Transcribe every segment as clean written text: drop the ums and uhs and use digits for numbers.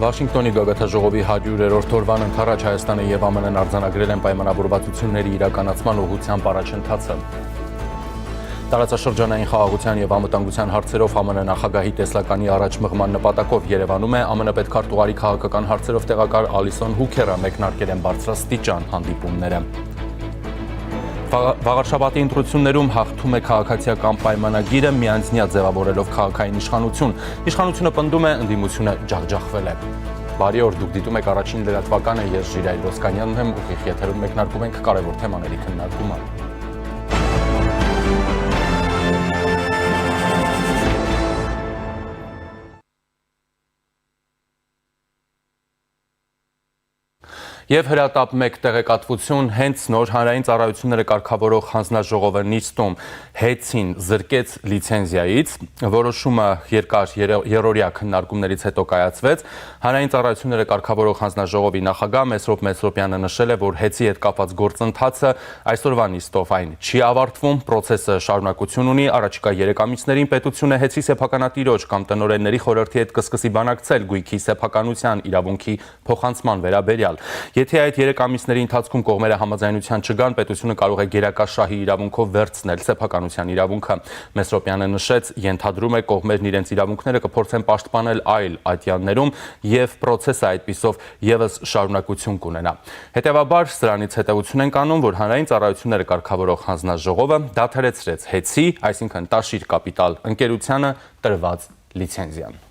Վաշինգտոնի գագաթաժողովի 100-րդ օրվան ընթառաջ Հայաստանը եւ ԱՄՆ-ն արձանագրել են պայմանավորվածությունների իրականացման ուղղությամբ առաջընթացը։ Տարածաշրջանային խաղաղության եւ անվտանգության հարցերով ԱՄՆ նախագահի տեսլականի առաջմղման նպատակով Երևանում է ԱՄՆ պետքարտուղարի քաղաքական հարցերով տեղակալ Ալիսոն Հուքերը մեկնարկել են բարձրաստիճան հանդիպումները։ Վաղարշաբաթի ընտրություններում հաղթում է քաղաքացիական պայմանագիրը միանձնյա ձևավորելով քաղաքային իշխանություն։ Իշխանությունը պնդում է, ընդդիմությունը ջախջախվել է։ Բարի օր, դուք դիտում եք առաջին լրատվականը, ես Ժիրայր Ոսկանյանն եմ, ուղիղ եթերում մեկնարկում ենք կարևոր թեմաների քննարկումը։ Եվ հրատապ մեկ տեղեկատվություն, հենց նոր հանրային ծառայությունները կարգավորող հանձնաժողովը նիստում ՀԵՑ-ին զրկեց լիցենզիայից, որոշումը երկար երրորդյա քննարկումներից հետո կայացվեց։ Հանրային ծառայությունները կարգավորող հանձնաժողովի նախագահ Մեսրոպ Մեսրոպյանը նշել է, որ ՀԵՑ-ի հետ կապված գործընթացը այսօրվա նիստով այն չի ավարտվում, պրոցեսը շարունակություն ունի, առաջիկա 3 ամիսներին պետությունը ՀԵՑ-ի սեփականատիրոջ կամ տնօրենների խորհրդի հետ կսկսի բանակցել գույքի սեփականության իրավունքի փոխանցման վերաբերյալ։ Եթե այդ 3 ամիսների ընթացքում կողմերը համաձայնության չգան, պետությունը կարող է գերակա շահի իրավունքով վերցնել սեփականության իրավունքը։ Մեսրոպյանը նշեց, ենթադրում է կողմերն իրենց իրավունքները կփորձեն պաշտպանել այլ ատյաններում եւ պրոցեսը այդպիսով եւս շարունակություն կունենա։ Հետևաբար սրանից հետեւություն ենք անում, որ հանրային ծառայությունները կարգավորող հանձնաժողովը դադարեցրեց ՀԵՑ-ի, այսինքն Տաշիր Կապիտալ ընկերությանը տրված լիցենզիան։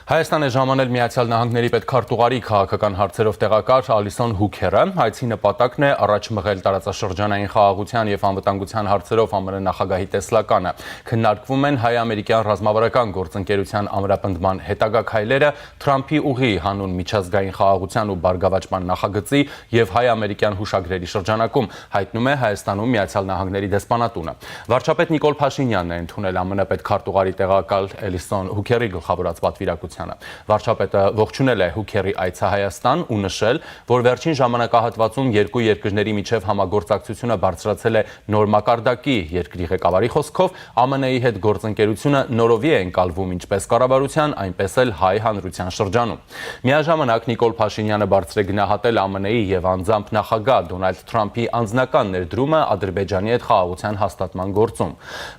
Հայաստան է ժամանել Միացյալ Նահանգների պետքարտուղարի քաղաքական հարցերով տեղակալ Ալիսոն Հուքերը։ Այցի նպատակն է առաջ մղել տարածաշրջանային խաղաղության եւ անվտանգության հարցերով ԱՄՆ նախագահի տեսլականը։ Քննարկվում են հայ-ամերիկյան ռազմավարական գործընկերության ամրապնդման հետագա քայլերը, Թրամփի ուղի հանուն միջազգային խաղաղության ու բարգավաճման նախագծի եւ հայ-ամերիկյան հուշագրերի շրջանակում, հայտնում է Հայաստանում Միացյալ Նահանգների դեսպանատունը։ Վարչապետ Նիկոլ Փաշինյանն է ընդունել ԱՄՆ պետքարտուղարի տեղակալ Ալիսոն Հուքերի գլխավորած պատվիրակությունը։ Վարչապետը ողջունել է Հուքերի այցը Հայաստան ու նշել, որ վերջին ժամանակահատվածում երկու երկրների միջև համագործակցությունը բարձրացել է նոր մակարդակի։ Երկրի ղեկավարի խոսքով ԱՄՆ-ի հետ գործընկերությունը նորովի է ընկալվում ինչպես կառավարության, այնպես էլ հայ հանրության շրջանում։ Միաժամանակ Նիկոլ Փաշինյանը բարձր է գնահատել ԱՄՆ-ի եւ անձամբ նախագահ Դոնալդ Թրամփի անձնական ներդրումը Ադրբեջանի հետ խաղաղության հաստատման գործում։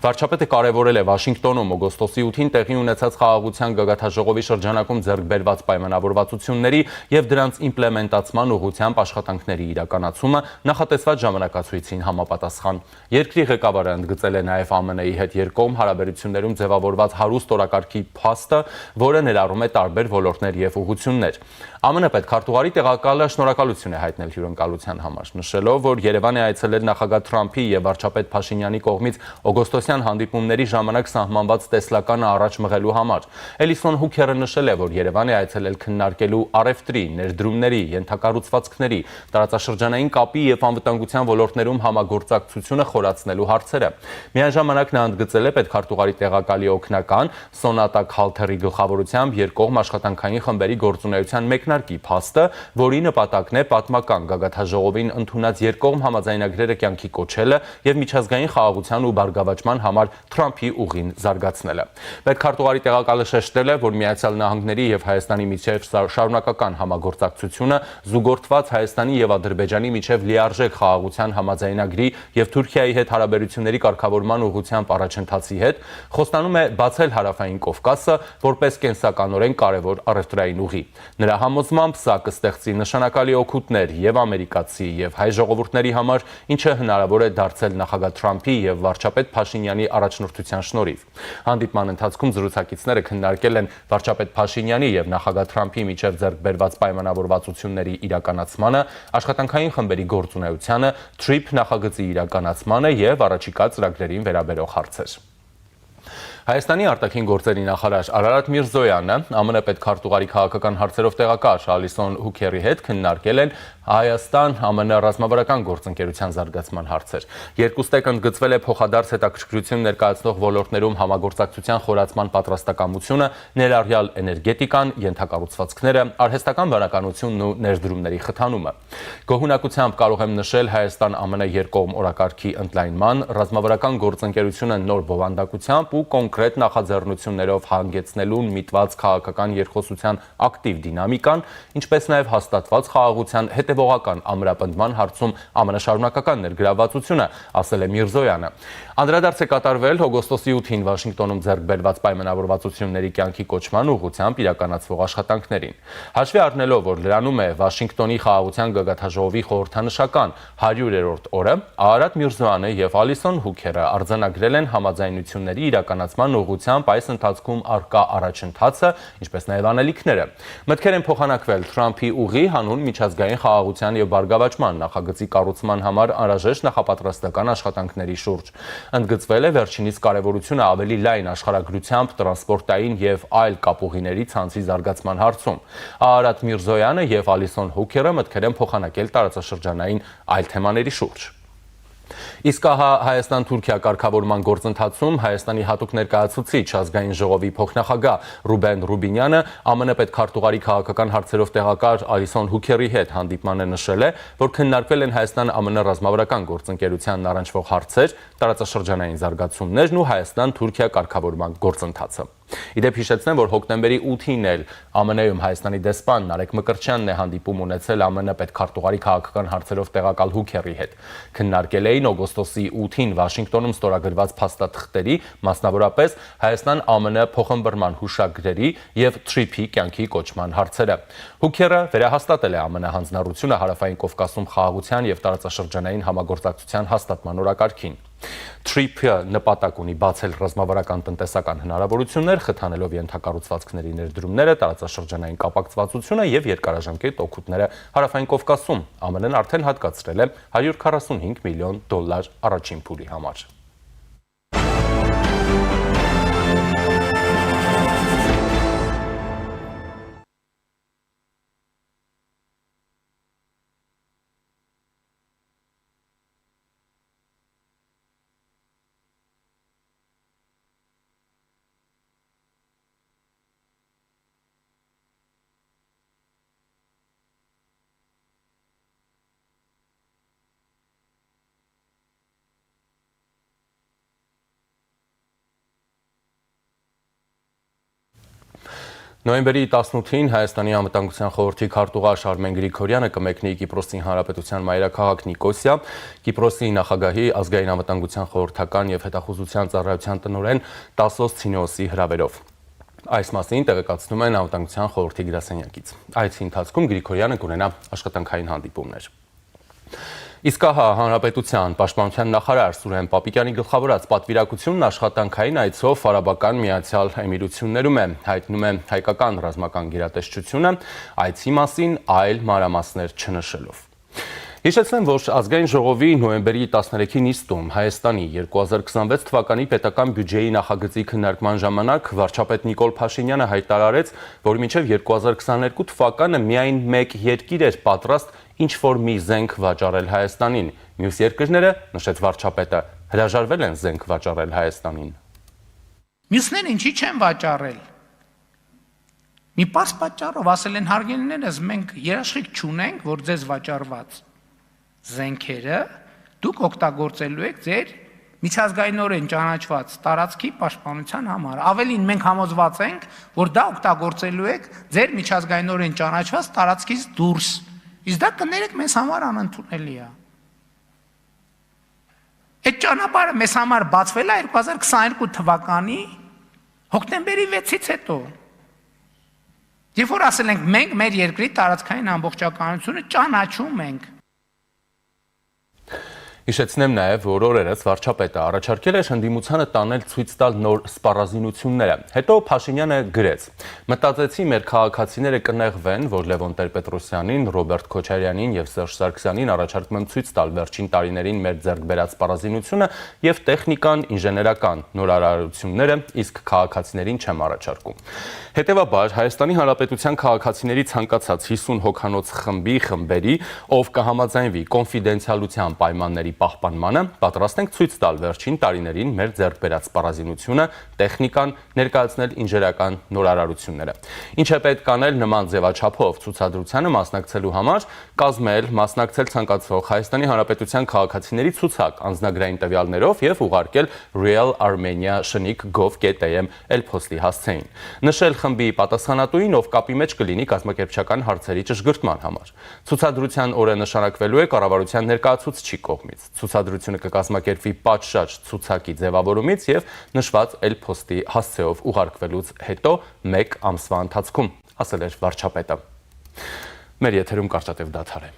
Վարչապետը կարևորել է Վաշինգտոնում օգոստոսի 8-ին տեղի ունեցած խաղաղության գագաթաժողովի շրջանակում ձեռք բերված պայմանավորվածությունների եւ դրանց իմպլեմենտացման ուղղությամբ աշխատանքների իրականացումը նախատեսված ժամանակացույցին համապատասխան։ Երկրի ղեկավարը ընդգծել է նաեւ ԱՄՆ-ի հետ երկկողմ հարաբերություններում ձևավորված հարուստ օրակարգի փաստը, որը ներառում է տարբեր ոլորտներ եւ ուղղություններ։ ԱՄՆ պետքարտուղարի տեղակալը շնորհակալություն է հայտնել հյուրընկալության համար, նշելով, որ Երևան է այցելել նախագահ Թրամփի եւ վարչապետ Փաշինյանի կողմից օգոստոսյան հանդիպումների ժամանակ սահմանված տեսլականը առաջ մղելու համար։ Ալիսոն Հուքերը նշել է, որ Երևան է այցելել քննարկելու առևտրի, ներդրումների, ենթակառուցվածքների, տարածաշրջանային կապի եւ անվտանգության ոլորտներում համագործակցությունը խորացնելու հարցերը։ Միաժամանակ նա ընդգծել է պետքարտուղարի տեղակալի օգնական Սոնատա Քալթերի գլխավորությամբ երկկողմ աշխատանքային խմբերի գործունեության մեկնարկի փաստը, որի նպատակն է պատմական գագաթաժողովին ընդունած երկկողմ համաձայնագրերը կյանքի կոչելը եւ միջազգային խաղաղության ու բարգավաճման համար Թրամփի ուղին զարգացնելը։ Պետքարտուղարի տեղակալը շեշտել է, որ Միացյալ Նահանգների եւ Հայաստանի միջև շարունակական համագործակցությունը զուգորդված Հայաստանի եւ Ադրբեջանի միջև լիարժեք խաղաղության համաձայնագրի եւ Թուրքիայի հետ հարաբերությունների կարգավորման ուղղությամբ առաջընթացի հետ խոստանում է բացել Հարավային Կովկասը որպես կենսականորեն կարևոր առևտրային ուղի։ Նրա համոզմամբ սա կստեղծի նշանակալի օգուտներ եւ ամերիկացի եւ հայ ժողովուրդների համար, ինչը հնարավոր է դարձել նախագահ Թրամփի եւ վարչապետ Փաշինյանի առաջնորդության շնորհիվ։ Հանդիպման ընթացքում զրուցակիցները քննարկել են վարչապետ Փաշինյանի եւ նախագահ Թրամփի միջև ձեռք բերված պայմանավորվածությունների իրականացմանը, աշխատանքային խմբերի գործունեությանը, TRIP նախագծի իրականացմանը եւ առաջիկա ծրագրերին վերաբերող հարցեր։ Հայաստանի արտաքին գործերի նախարար Արարատ Միրզոյանը ԱՄՆ պետքարտուղարի քաղաքական հարցերով տեղակալ Ալիսոն Հուքերի հետ քննարկել են Հայաստան-ԱՄՆ ռազմավարական գործընկերության զարգացման հարցեր։ Երկուստեք ընդգծվել է փոխադարձ հետաքրքրություն ներկայացնող ոլորտներում համագործակցության խորացման պատրաստակամությունը, ներառյալ էներգետիկան, ենթակառուցվածքները, արհեստական բանականությունն ու ներդրումների խթանումը։ Գոհունակությամբ կարող եմ նշել Հայաստան-ԱՄՆ երկկողմ օրակարգի ընդլայնման, ռազմավարական գործընկերությունը նոր բովանդակությամբ ու կոնկրետ նախաձեռնություններով հանգեցնելուն միտված քաղաքական երկխոսության ակտիվ դինամիկան, ինչպես նաև հաստատված խաղաղության հետևողական ամրապնդման հարցում ԱՄՆ շարունակական ներգրավվածությունը, ասել է Միրզոյանը։ Անդրադարձ է կատարվել օգոստոսի 8-ին Վաշինգտոնում ձեռք բերված պայմանավորվածությունների կյանքի կոչման ուղղությամբ իրականացվող աշխատանքներին։ Հաշվի առնելով, որ լրանում է Վաշինգտոնի խաղաղության գագաթնաժողովի խորհրդանշական 100-րդ օրը, Արարատ Միրզոյանը եւ Ալիսոն Հուքերը արձանագրել են համաձայնությունների իրականացման ուղղությամբ այս ընթացքում առկա առաջընթացը, ինչպես նաև անելիքները։ Մտքեր են փոխանակվել Թրամփի ուղի հանուն միջազգային խաղաղության եւ բարգավաճման նախագծի կառուցման համար անհրաժեշտ նախապատրաստական աշխատանքների շուրջ։ Ընդգծվել է վերջինիս կարևորությունը ավելի լայն աշխարհագրությամբ տրանսպորտային եւ այլ կապուղիների ցանցի զարգացման հարցում։ Արարատ Միրզոյանը եւ Ալիսոն Հուքերը մտքեր են փոխանակել տարածաշրջանային այլ թեմաների շուրջ։ Իսկ ահա Հայաստան-Թուրքիա կարգավորման գործընթացում Հայաստանի հատուկ ներկայացուցիչ ազգային ժողովի փոխնախագահ Ռուբեն Ռուբինյանը ԱՄՆ պետքարտուղարի քաղաքական հարցերով տեղակալ Ալիսոն Հուքերի հետ հանդիպմանը նշել է, որ քննարկվել են Հայաստան-ԱՄՆ ռազմավարական գործընկերությանն առնչվող հարցեր, տարածաշրջանային զարգացումներն ու Հայաստան-Թուրքիա կարգավորման գործընթացը։ Իդեպ հիշեցնեմ, որ հոկտեմբերի 8-ին էլ ԱՄՆ-ում Հայաստանի դեսպան Նարեկ Մկրտչյանն է հանդիպում ունեցել ԱՄՆ պետքարտուղարի քաղաքական հարցերով տեղակալ Հուքերի հետ։ Քննարկել էին օգոստոսի 8-ին Վաշինգտոնում ստորագրված փաստաթղթերի, մասնավորապես Հայաստան-ԱՄՆ փոխըմբռնման հուշագրերի եւ TRIP-ի կյանքի կոչման հարցերը։ Հուքերը վերահաստատել է ԱՄՆ հանձնառությունը Հարավային Կովկասում խաղաղության եւ տարածաշրջանային համագործակցության հաստատման օրակարգին։ TRIP-ը նպատակ ունի բացել ռազմավարական տնտեսական հնարավորություններ, խթանելով ենթակառուցվածքների ներդրումները, տարածաշրջանային կապակցվածությունը եւ երկարաժամկետ օգուտները Հարավային Կովկասում։ ԱՄՆ-ն արդեն հատկացրել է $145 միլիոն առաջին փուլի համար։ Նոյեմբերի 18-ին Հայաստանի անվտանգության խորհրդի քարտուղար Արմեն Գրիգորյանը կմեկնի Կիպրոսի Հանրապետության մայրաքաղաք Նիկոսիա, Կիպրոսի նախագահի ազգային անվտանգության խորհրդական եւ հետախուզության ծառայության տնօրեն Տասոս Ցինեոսի հրավերով։ Այս մասին տեղեկացնում են անվտանգության խորհրդի գրասենյակից։ Այցի ընթացքում Գրիգորյանը կունենա աշխատանքային հանդիպումներ։ Իսկ ահա Հանրապետության պաշտպանության նախարար Սուրեն Պապիկյանի գլխավորած պատվիրակությունն աշխատանքային այցով Արաբական Միացյալ Էմիրություններում է, հայտնում է հայկական ռազմական գերատեսչությունը, այցի մասին այլ մանրամասներ չնշելով։ Հիշեցնեմ, որ ազգային ժողովի նոյեմբերի 13-ի նիստում Հայաստանի 2026 թվականի պետական բյուջեի նախագծի քննարկման ժամանակ վարչապետ Նիկոլ Փաշինյանը հայտարարեց, որ մինչև 2022 թվականը միայն մեկ երկիր էր պատրաստ ինչ-որ մի զենք վաճառել Հայաստանին։ Մյուս երկրները, նշեց վարչապետը, հրաժարվել են զենք վաճառել Հայաստանին։ Մյուսները ինչի չեն վաճառել։ Մի պարզ պատճառով ասել են հարգելիներս, մենք երաշխիք չունենք, որ ձեզ վաճառված զենքերը դուք օգտագործելու եք ձեր միջազգայինորեն ճանաչված տարածքի պաշտպանության համար։ Ավելին մենք համոզված ենք, որ դա օգտագործելու եք ձեր միջազգայինորեն ճանաչված տարածքից դուրս։ Իսկ դա կներեք մեզ համար անընդունելի է։ Այդ ճանապարհը մեզ համար բացվել է 2022 թվականի հոկտեմբերի 6-ից հետո։ Երբ որ ասել ենք մենք մեր երկրի տարածքային ամբողջականությունը ճանաչում ենք։ Հիշեցնեմ նաև, որ օրերս վարչապետը առաջարկել է շնդիմությանը տանել ցույց տալ նոր սպառազինությունները։ Հետո Փաշինյանը գրեց. «Մտածեցի մեր քաղաքացիները կնեղվեն, որ Լևոն Տեր-Պետրոսյանին, Ռոբերտ Քոչարյանին եւ Սերժ Սարգսյանին առաջարկում եմ ցույց տալ վերջին տարիներին մեր ձեռք բերած սպառազինությունը եւ տեխնիկան, ինժեներական նորարարությունները, իսկ քաղաքացիներին չեմ առաջարկում»։ Հետևաբար Հայաստանի Հանրապետության քաղաքացիների ցանկացած 50 հոգանոց խմբերի, ով կհամաձայնվի կոնֆիդենցիալության պայմանների պահպանմանը, պատրաստ ենք ցույց տալ վերջին տարիներին մեր ձեռք բերած սպառազինությունը, տեխնիկան, ներկայացնել ինժեներական նորարարությունները։ Ինչ է պետք անել նման ձևաչափով ցուցադրությանը մասնակցելու համար, մասնակցել ցանկացող Հայաստանի Հանրապետության քաղաքացիների ցուցակ անձնագրային տվյալներով եւ ուղարկել realarmenia@gov.am էլ-փոստի հասցեին։ Նշել խմբի պատասխանատուին, ով կապի մեջ կլինի կազմակերպչական հարցերի ճշգրտման համար։ Ցուցադրության օրը նշանակվելու է կառավարության ներկայացուցչի կողմից։ Ցուցադրությունը կկազմակերպվի պատշաճ ցուցակի ձևավորումից եւ նշված էլ-փոստի հասցեով ուղարկվելուց հետո 1 ամսվա ընթացքում, ասել էր վարչապետը։ Մեր եթերում կարճատև դադար է։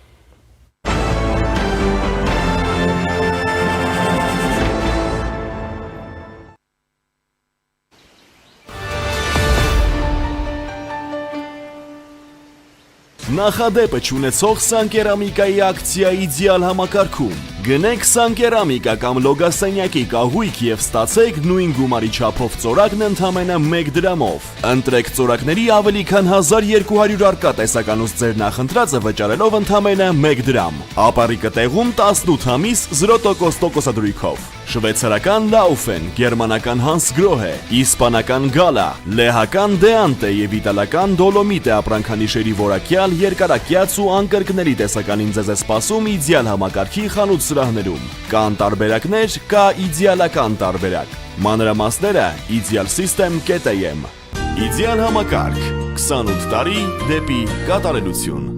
Նախադեպը չունեցող Սանկերամիկայի ակցիա իդեալ համակարգում։ Գնեք Սանկերամիկա կամ լոգասենյակի կահույք եւ ստացեք նույն գումարի չափով ծորակն ընդամենը 1 դրամով։ Ընտրեք ծորակների ավելի քան 1200 արկա տեսականուց ձեր նախընտրածը վճարելով ընդամենը 1 դրամ։ Ապառիկը տեղում 18 ամիս 0% տոկոսադրույքով։ Շվեյցարական Laufen, գերմանական Hansgrohe, իսպանական Gala, լեհական Deante եւ իտալական Dolomite ապրանքանիշերի որակյալ երկարակյաց ու անկրկնելի տեսականին ձեզ է սպասում իդեալ համակարգի խանութ սրահներում։ Կան տարբերակներ, կա իդեալական տարբերակ։ Մանրամասները idealsystem.am։ Իդեալ համակարգ 28 տարի դեպի կատարելություն։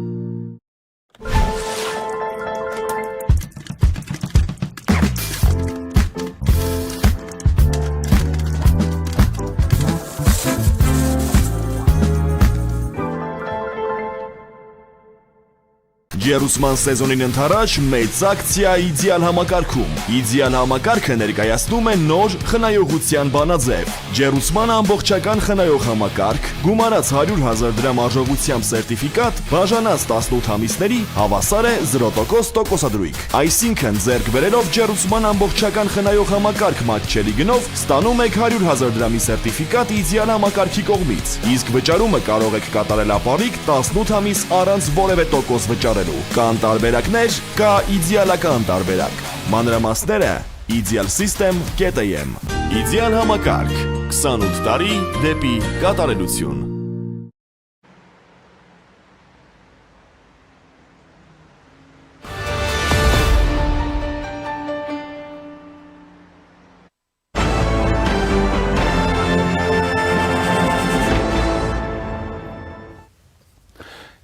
Ջերուսման սեզոնին ընթരാճ մեծ ակցիա իդեալ համակարգում։ Իդեալ համակարգը ներկայացնում է նոր խնայողության բանաձև։ Ջերուսման ամբողջական խնայող համակարգ, գումարած 100,000 դրամ արժողությամբ սերտիֆիկատ, բաժանած 18 ամիսների հավասար է 0% տոկոսադրույք։ Այսինքն ձեռք բերելով ջերուսման ամբողջական խնայող համակարգ մատչելի գնով ստանում եք 100,000 դրամի սերտիֆիկատ իդեալ համակարգի կողմից։ Իսկ վճարումը կարող եք կատարել ապառիկ 18 ամիս առանց որևէ տոկոս վճարելու։ Կան տարբերակներ, կա իդեալական տարբերակ։ Մանրամասները idealsystem.am։ Իդեալ համակարգ 28 տարի դեպի կատարելություն։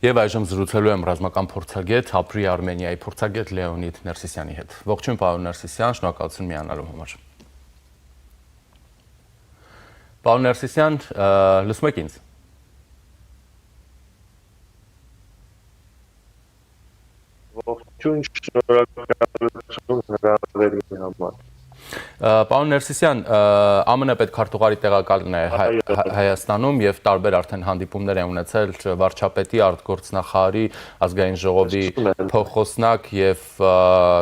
Եվ այժմ զրուցելու եմ ռազմական փորձագետ, Ապրի Արմենիայի փորձագետ Լեոնիդ Ներսիսյանի հետ։ Ողջույն, պարոն Ներսիսյան, շնորհակալություն միանալու համար։ Պարոն Ներսիսյան, լսում եք ինձ։ Ողջույն, շնորհակալություն հրավերի համար։ Պարոն Ներսիսյան, ԱՄՆ պետքարտուղարի տեղակալն է Հայաստանում եւ տարբեր արդեն հանդիպումներ է ունեցել վարչապետի, արտգործնախարարի, ազգային ժողովի փոխխոսնակ եւ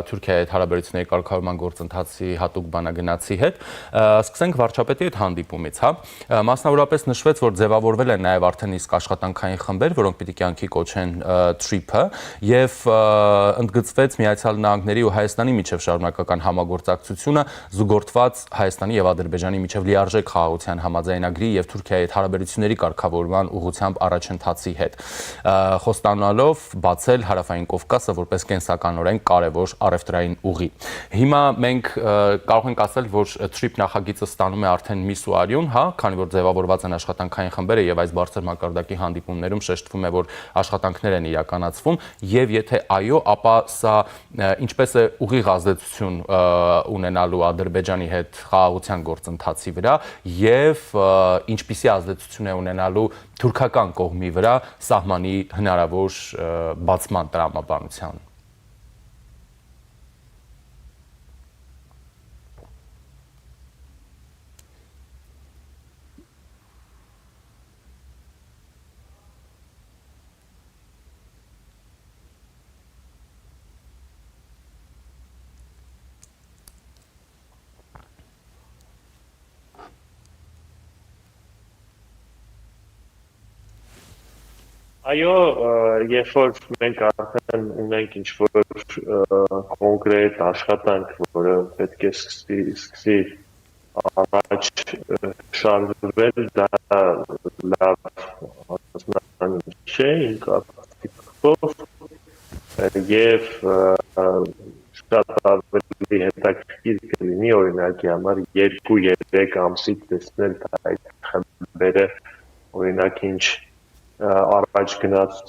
Թուրքիայի հետ հարաբերությունների կարգավորման գործընթացի հատուկ բանագնացի հետ։ Սկսենք վարչապետի հետ հանդիպումից, հա։ Մասնավորապես նշվեց, որ ձևավորվել են նաեւ արդեն իսկ աշխատանքային խմբեր, որոնք պիտի կյանքի կոչեն TRIP-ը եւ ընդգծվեց Միացյալ Նահանգների ու Հայաստանի միջև շարունակական համագործակցությունը զուգորդված Հայաստանի եւ Ադրբեջանի միջև լիարժեք խաղաղության համաձայնագրի եւ Թուրքիայի հետ հարաբերությունների կարգավորման ուղղությամբ առաջընթացի հետ, խոստանալով բացել Հարավային Կովկասը որպես կենսականորեն կարևոր առևտրային ուղի։ Հիմա մենք կարող ենք ասել, որ TRIP նախագիծը ստանում է արդեն միս ու արյուն, հա, քանի որ ձևավորված են աշխատանքային խմբերը եւ այս բարձր մակարդակի հանդիպումներում շեշտվում է, որ աշխատանքներ են իրականացվում եւ եթե այո, ապա սա ինչպես է ուղիղ ազդեցություն ունենալու Ադրբեջանի հետ խաղաղության գործընթացի վրա եւ ինչպիսի ազդեցություն է ունենալու թուրքական կողմի վրա սահմանի հնարավոր բացման տրամաբանության։ Այո, երբ որ մենք արդեն ունենք ինչ-որ կոնկրետ աշխատանք, որը պետք է սկսի առաջ շարժվել, դա լավ հանձնանիշ է իմ կարծիքով եւ շատ ավելի հետաքրքիր կլինի օրինակի համար 2-3 ամսից տեսնել այդ խմբերը օրինակ ինչ առաջ գնաց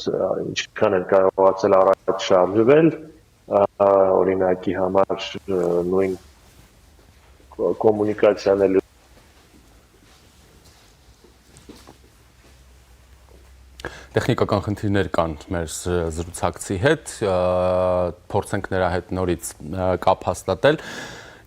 ինչքան են կարողացել առաջ շարժվել օրինակի համար նույն կոմունիկացիաների Տեխնիկական խնդիրներ կան մեր զրուցակցի հետ, փորձենք նրա հետ նորից կապ հաստատել։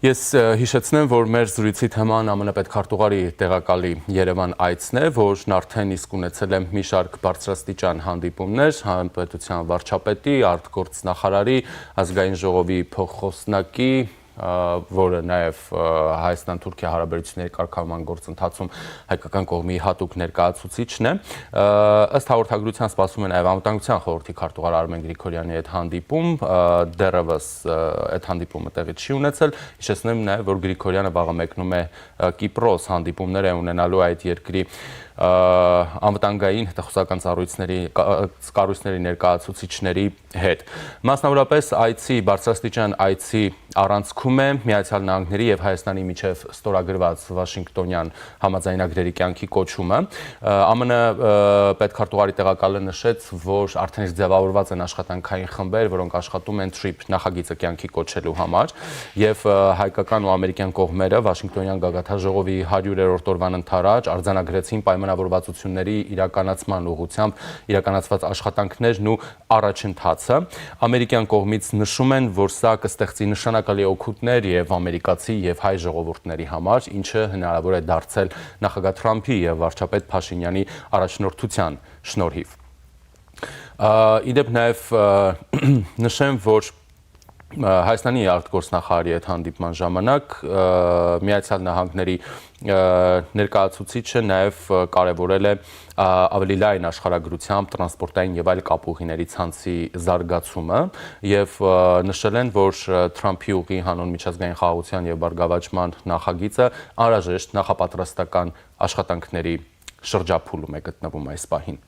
Ես հիշեցնեմ, որ մեր զրույցի թեման ԱՄՆ պետքարտուղարի տեղակալի Երևան այցն է, որն արդեն իսկ ունեցել է մի շարք բարձրաստիճան հանդիպումներ հանրապետության վարչապետի, արտգործնախարարի, ազգային ժողովի փոխխոսնակի, որը նաև Հայաստան-Թուրքիա հարաբերությունների կարգավորման գործընթացում հայկական կողմի հատուկ ներկայացուցիչն է։ Ըստ հաղորդագրության սպասվում է նաև անվտանգության խորհրդի քարտուղար Արմեն Գրիգորյանի հետ հանդիպում, դեռևս այդ հանդիպումը տեղի չի ունեցել։ Հիշեցնեմ նաև, որ Գրիգորյանը վաղը մեկնում է Կիպրոս, հանդիպումներ է ունենալու այդ երկրի անվտանգային հետախուզական կառույցների ներկայացուցիչների հետ։ Մասնավորապես այցի բարձրաստիճան այցի առանցքում է Միացյալ Նահանգների եւ Հայաստանի միջև ստորագրված Վաշինգտոնյան համաձայնագրերի կյանքի կոչումը։ ԱՄՆ պետքարտուղարի տեղակալը նշեց, որ արդեն իսկ ձևավորված են աշխատանքային խմբեր, որոնք աշխատում են TRIP նախագիծը կյանքի կոչելու համար, եւ հայկական ու ամերիկյան կողմերը Վաշինգտոնյան գագաթնաժողովի 100-րդ օրվան ընթരാճ արձանագրեցին պայմանավորվածությունների իրականացման ուղղությամբ իրականացված աշխատանքներն ու առաջընթացը։ Ամերիկյան կողմից նշում են, որ սա կստեղծի նշանակալի օգուտներ եւ ամերիկացի եւ հայ ժողովուրդների համար, ինչը հնարավոր է դարձել նախագահ Թրամփի եւ վարչապետ Փաշինյանի առաջնորդության շնորհիվ։ Իդեպ նաեւ նշեմ, որ Հայաստանի արտգործնախարարի հետ հանդիպման ժամանակ Միացյալ Նահանգների ներկայացուցիչը նաև կարևորել է ավելի լայն աշխարհագրությամբ տրանսպորտային եւ այլ կապուղիների ցանցի զարգացումը եւ նշել են, որ Թրամփի ուղի հանուն միջազգային խաղաղության եւ բարգավաճման նախագիծը անհրաժեշտ նախապատրաստական աշխատանքների շրջափուլում է գտնվում այս պահին։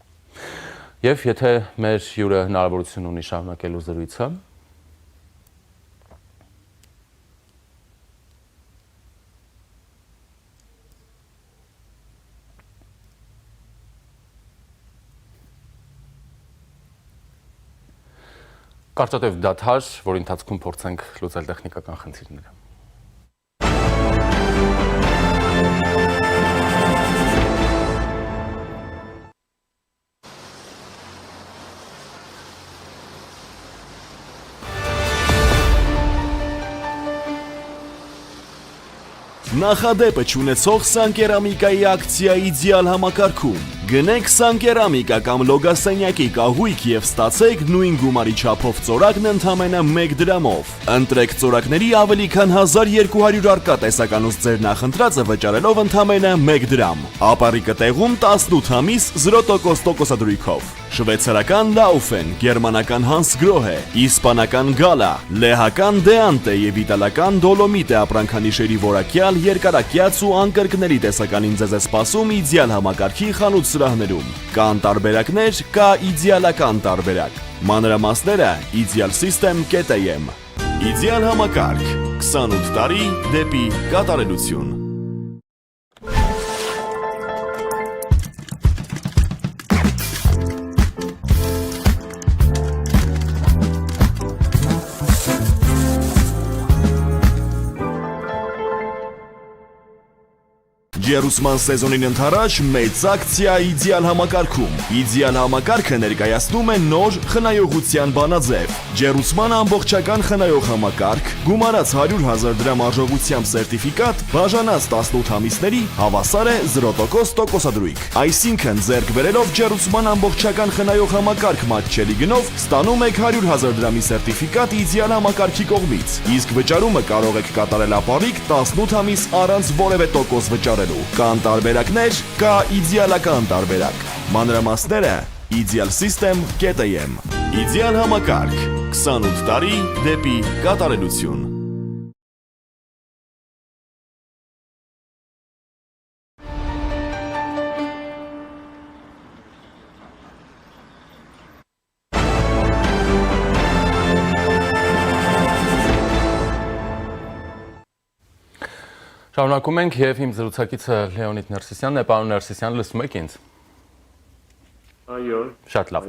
Եվ եթե մեր հյուրը հնարավորություն ունի շարունակելու զրույցը, կարճատև դադար, որի ընթացքում փորձենք լուծել տեխնիկական խնդիրները։ Նախադեպը չունեցող Սանկերամիկայի ակցիա իդեալ համակարգում։ Գնեք Սանկերամիկա կամ լոգասենյակի կահույք եւ ստացեք նույն գումարի չափով ծորակն ընդամենը 1 դրամով։ Ընտրեք ծորակների ավելի քան 1200 արկա տեսականուց ձեր նախընտրածը վճարելով ընդամենը 1 դրամ։ Ապառիկը տեղում 18 ամիս 0% տոկոսադրույքով։ Շվեյցարական Laufen, գերմանական Hansgrohe, իսպանական Gala, լեհական Deante եւ իտալական Dolomite ապրանքանիշերի որակյալ երկարակյաց ու անկրկնելի տեսականին ձեզ է սպասում իդեալ համակարգի խանութ սրահներում։ Կան տարբերակներ, կա իդեալական տարբերակ։ Մանրամասները idealsystem.am։ Իդեալ համակարգ 28 տարի դեպի կատարելություն։ Ջերուսման սեզոնին ընթരാճ մեծ ակցիա իդեալ համակարգում։ Իդեալ համակարգը ներկայացնում է նոր խնայողության բանաձև։ Ջերուսման ամբողջական խնայող համակարգ, գումարած 100,000 դրամ արժողությամբ սերտիֆիկատ, բաժանած 18 ամիսների հավասար է 0% տոկոսադրույք։ Այսինքն ձեռք բերելով Ջերուսման ամբողջական խնայող համակարգ մատչելի գնով ստանում եք 100,000 դրամի սերտիֆիկատ իդեալ համակարգի կողմից։ Իսկ վճարումը կարող եք կատարել ապառիկ 18 ամիս առանց որևէ տոկոս վճարելու։ Կան տարբերակներ, կա իդեալական տարբերակ։ Մանրամասները Ideal System.am Իդեալ համակարգ 28 տարի դեպի կատարելություն։ Շարունակում ենք եւ իմ զրուցակիցը Լեոնիդ Ներսիսյանն է, պարոն Ներսիսյան, լսում եք ինձ։ Այո։ Շատ լավ։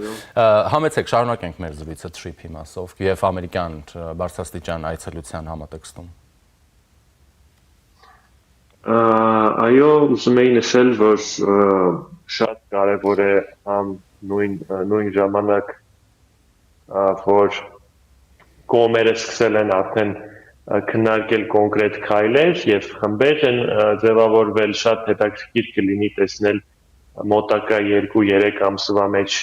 Համեցեք շարունակենք մեր զրույցը Trip-ի մասով եւ ամերիկյան բարձրաստիճան այցելության համատեքստում։ Այո, ուզում եի նշել, որ շատ կարևոր է համ նույն ժամանակ որ կողմերը սկսել են արդեն քննարկել կոնկրետ քայլեր եւ խմբեր են ձևավորվել, շատ հետաքրքիր կլինի տեսնել մոտակա 2-3 ամսվա մեջ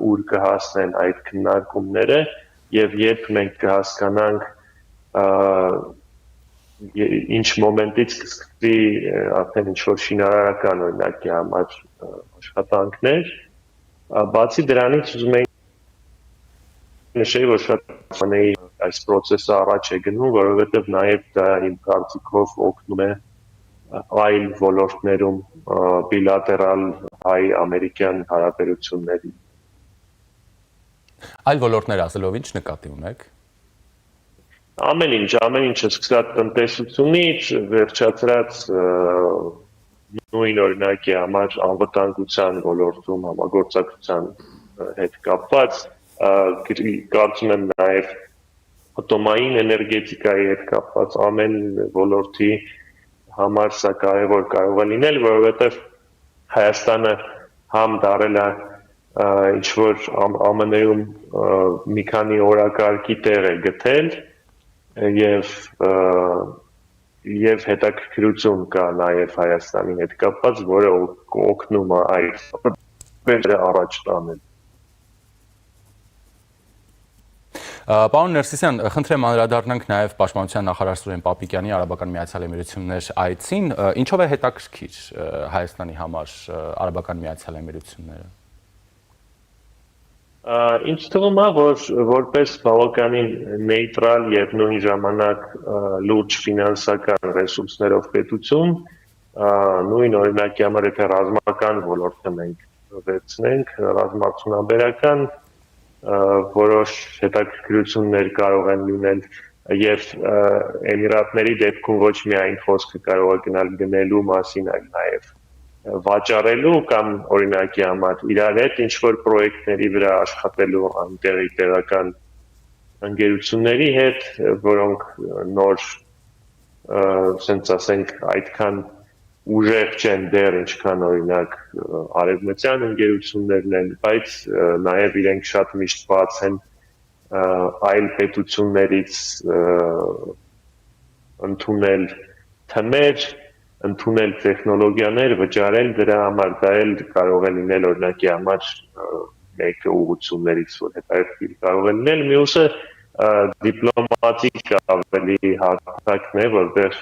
ուր կհասնեն այդ քննարկումները եւ երբ մենք կհասկանանք ինչ մոմենտից կսկսվի արդեն ինչ-որ շինարարական օրինակի համար աշխատանքներ, բացի դրանից ուզում եի նշել, որ շատ բաների այս process-ը առաջ է գնում, որովհետև նաև դա իմ կարծիքով օգնում է այլ ոլորտներում բիլատերալ հայ-ամերիկյան հարաբերությունների։ Այլ ոլորտներ ասելով ինչ նկատի ունեք։ Ամեն ինչը սկսած տնտեսությունից, վերջացրած նույն օրինակի համար անվտանգության ոլորտում համագործակցության հետ կապված, կարծում եմ նաև ատոմային էներգետիկայի հետ կապված ամեն ոլորտի համար սա կարևոր կարող է լինել, որովհետև Հայաստանը համ դարել է ինչ-որ ԱՄՆ-ում մի քանի օրակարգի տեղ է գտել եւ հետաքրքրություն կա նաև Հայաստանի հետ կապված, որը օգնում է այդ առաջ տանել։ Պարոն Ներսիսյան, խնդրեմ անդրադառնանք նաև Պաշտպանության նախարար Սուրեն Պապիկյանի Արաբական Միացյալ Էմիրություններ այցին, ինչով է հետաքրքիր Հայաստանի համար Արաբական Միացյալ Էմիրությունները։ Ինձ թվում է, որ որպես բավականին նեյտրալ եւ նույն ժամանակ լուրջ ֆինանսական ռեսուրսներով պետություն, նույն օրինակի համար եթե ռազմական ոլորտը մենք վերցնենք, ռազմարդյունաբերական որոշ հետաքրքրություններ կարող են լինել եւ Էմիրատների դեպքում ոչ միայն խոսքը կարող է գնալ գնելու մասին, այլ նաեւ վաճառելու կամ օրինակի համար իրար հետ ինչ-որ պրոյեկտների վրա աշխատելու այնտեղի տեղական ընկերությունների հետ, որոնք նոր, ասենք ասենք, այդքան ուժեղ չեն դեռ ինչքան օրինակ արևմտյան ընկերություններն են, բայց նաև իրենք շատ միշտ բաց են այլ պետություններից ընդունել թմեր, ընդունել տեխնոլոգիաներ, վճարել դրա համար, դա էլ կարող է լինել օրինակի համար մեկը ուղղություններից, որ հետաքրքիր կարող է լինել, մյուսը դիպլոմատիկ ավելի հարթակն է, որտեղ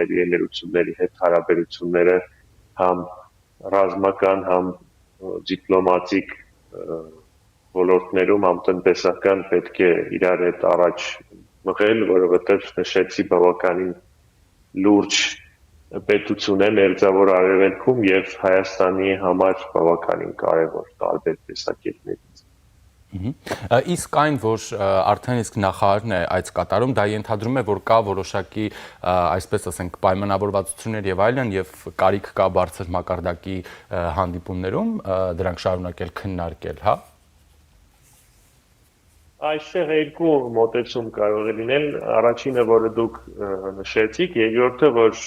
էմիրությունների հետ հարաբերությունները համ ռազմական, համ դիպլոմատիկ ոլորտներում, համ տնտեսական պետք է իրար հետ առաջ մղել, որովհետև նշեցի բավականին լուրջ պետություն է Մերձավոր Արևելքում եւ Հայաստանի համար բավականին կարեւոր տարբեր տեսակետներից։ Իսկ այն, որ արդեն իսկ նախարարն է այց կատարում, դա ենթադրում է, որ կա որոշակի, այսպես ասենք, պայմանավորվածություններ եւ այլն եւ կարիք կա բարձր մակարդակի հանդիպումներում դրանք շարունակել քննարկել, հա։ Այստեղ երկու մոտեցում կարող է լինել, առաջինը, որը դուք նշեցիք, երկրորդը, որ